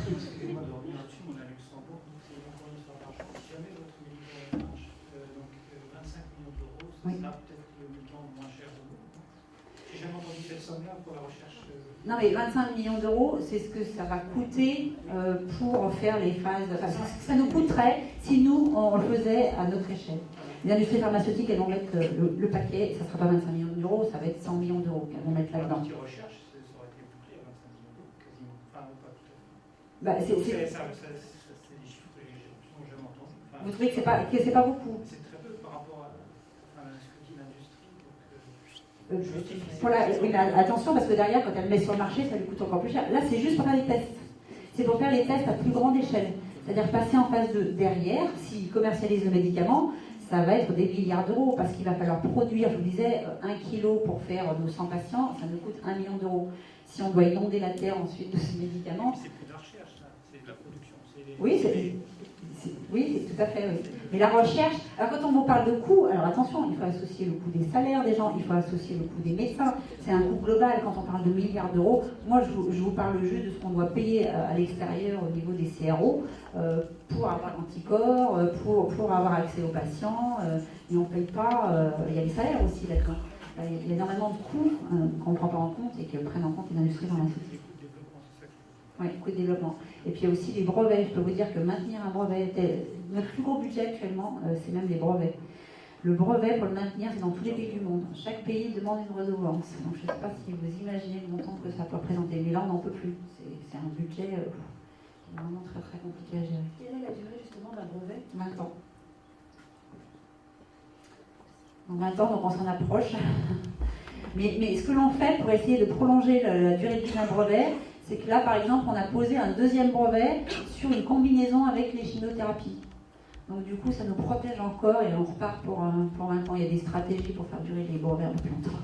Excusez-moi de revenir là-dessus, on est à Luxembourg, donc c'est une fournisseur d'argent. Si jamais votre médicament marche, donc 25 millions d'euros, c'est ça peut-être le médicament le moins cher de nous. J'ai jamais entendu cette somme-là pour la recherche. Non mais 25 millions d'euros, c'est ce que ça va coûter pour faire les phases. Enfin, ça nous coûterait si nous on le faisait à notre échelle. Les industries pharmaceutiques, elles vont mettre le paquet, ça ne sera pas 25 millions d'euros, ça va être 100 millions d'euros qu'elles vont mettre là-dedans. La partie recherche, ça aurait été bouclé à 25 millions d'euros quasiment. Enfin, pas tout à fait. Bah, c'est des chiffres que j'ai jamais entendus. Enfin, vous trouvez que c'est pas beaucoup? C'est très peu par rapport à ce que dit l'industrie. Oui, mais attention, parce que derrière, quand elle le met sur le marché, ça lui coûte encore plus cher. Là, c'est juste pour faire les tests. C'est pour faire les tests à plus grande échelle. C'est-à-dire passer en phase 2 derrière, s'ils commercialisent le médicament, ça va être des milliards d'euros, parce qu'il va falloir produire, je vous disais, 1 kilo pour faire nos 100 patients, ça nous coûte 1 million d'euros. Si on doit inonder la terre ensuite de ces médicaments... C'est plus de la recherche, ça. C'est de la production. Oui, tout à fait, oui. Mais la recherche, alors quand on vous parle de coût, alors attention, il faut associer le coût des salaires des gens, il faut associer le coût des médecins, c'est un coût global. Quand on parle de milliards d'euros, moi je vous parle juste de ce qu'on doit payer à l'extérieur au niveau des CRO pour avoir l'anticorps, pour avoir accès aux patients, et on ne paye pas, il y a les salaires aussi là-dedans. Il y a énormément de coûts qu'on ne prend pas en compte et que prennent en compte les industries pharmaceutiques. Oui, coût de développement. Et puis il y a aussi les brevets. Je peux vous dire que maintenir un brevet, notre plus gros budget actuellement, c'est même les brevets. Le brevet, pour le maintenir, c'est dans tous les pays du monde. Chaque pays demande une redevance. Donc je ne sais pas si vous imaginez le montant que ça peut représenter. Mais là, on n'en peut plus. C'est un budget qui est vraiment très très compliqué à gérer. Quelle est la durée justement d'un brevet? 20 ans. Donc 20 ans, donc on s'en approche. mais ce que l'on fait pour essayer de prolonger la durée de vie d'un brevet, c'est que là, par exemple, on a posé un deuxième brevet sur une combinaison avec les chimiothérapies. Donc du coup, ça nous protège encore et on repart pour 20 ans. Il y a des stratégies pour faire durer les brevets un peu plus longtemps.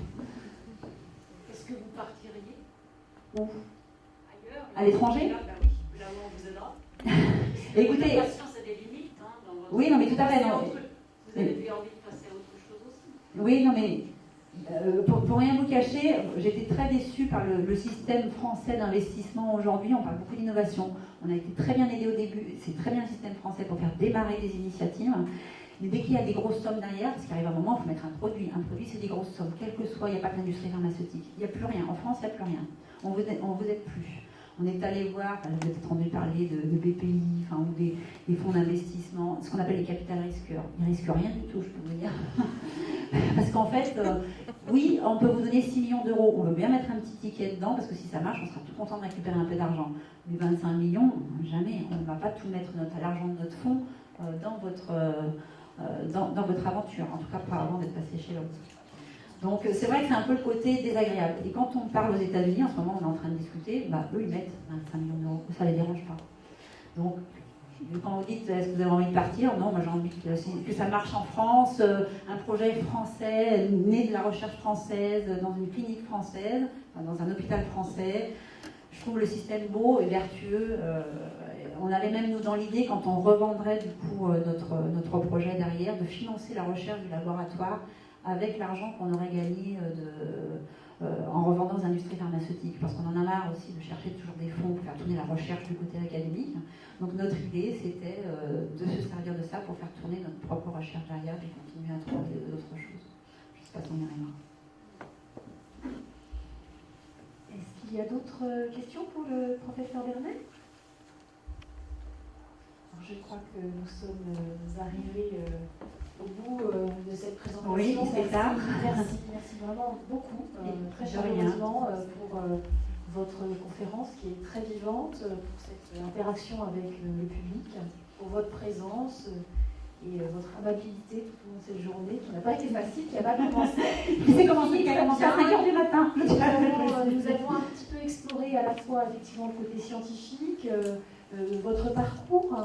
Est-ce que vous partiriez? Où? Ailleurs? À l'étranger? Là, bah oui, là où on vous aidera. Écoutez... La patience a des limites. Dans votre... Oui, non, mais tout à fait. Non. Vous avez eu envie de passer à autre chose aussi? Oui, non, mais... pour rien vous cacher, j'étais très déçue par le système français d'investissement aujourd'hui. On parle beaucoup d'innovation. On a été très bien aidé au début. C'est très bien le système français pour faire démarrer des initiatives. Mais dès qu'il y a des grosses sommes derrière, parce qu'il arrive un moment, il faut mettre un produit. Un produit, c'est des grosses sommes. Quel que soit, il n'y a pas d'industrie pharmaceutique. Il n'y a plus rien. En France, il n'y a plus rien. On vous aide plus. On est allé voir, vous avez peut-être entendu parler de BPI, enfin, ou des fonds d'investissement, ce qu'on appelle les capital risqueurs. Ils ne risquent rien du tout, je peux vous dire. Parce qu'en fait, oui, on peut vous donner 6 millions d'euros, on veut bien mettre un petit ticket dedans, parce que si ça marche, on sera tout content de récupérer un peu d'argent. Mais 25 millions, jamais, on ne va pas tout mettre l'argent de notre fonds dans votre aventure, en tout cas pas avant d'être passé chez l'autre. Donc c'est vrai que c'est un peu le côté désagréable. Et quand on parle aux États-Unis, en ce moment on est en train de discuter, eux ils mettent 25 millions d'euros, ça ne les dérange pas. Donc quand vous dites est-ce que vous avez envie de partir, non, moi j'ai envie que ça marche en France, un projet français, né de la recherche française, dans une clinique française, dans un hôpital français. Je trouve le système beau et vertueux. On avait même, nous, dans l'idée, quand on revendrait du coup notre projet derrière, de financer la recherche du laboratoire avec l'argent qu'on aurait gagné en revendant aux industries pharmaceutiques. Parce qu'on en a marre aussi de chercher toujours des fonds pour faire tourner la recherche du côté académique. Donc notre idée, c'était de se servir de ça pour faire tourner notre propre recherche derrière et continuer à trouver d'autres choses. Je ne sais pas si on y arrivera. Est-ce qu'il y a d'autres questions pour le professeur Vernet? Je crois que nous sommes arrivés au bout de cette présentation. Oui, c'est ça. Merci vraiment beaucoup, très chaleureusement pour votre conférence qui est très vivante, pour cette interaction avec le public, pour votre présence et votre amabilité tout au long de cette journée qui n'a pas été facile, qui n'a pas commencé. C'est commencé à 5h du matin. Nous avons un petit peu exploré à la fois effectivement le côté scientifique, votre parcours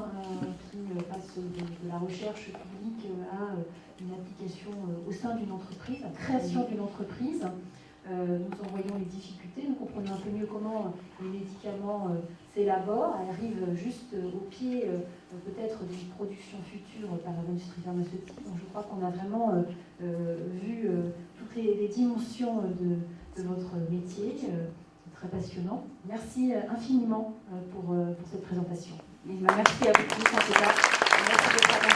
qui passe de la recherche publique à une application au sein d'une entreprise, la création d'une entreprise. Nous en voyons les difficultés, nous comprenons un peu mieux comment les médicaments s'élaborent, arrivent juste au pied peut-être d'une production future par l'industrie pharmaceutique. Donc je crois qu'on a vraiment vu toutes les dimensions de votre métier. Très passionnant. Merci infiniment pour cette présentation. Merci à vous tous en tout cas. Merci de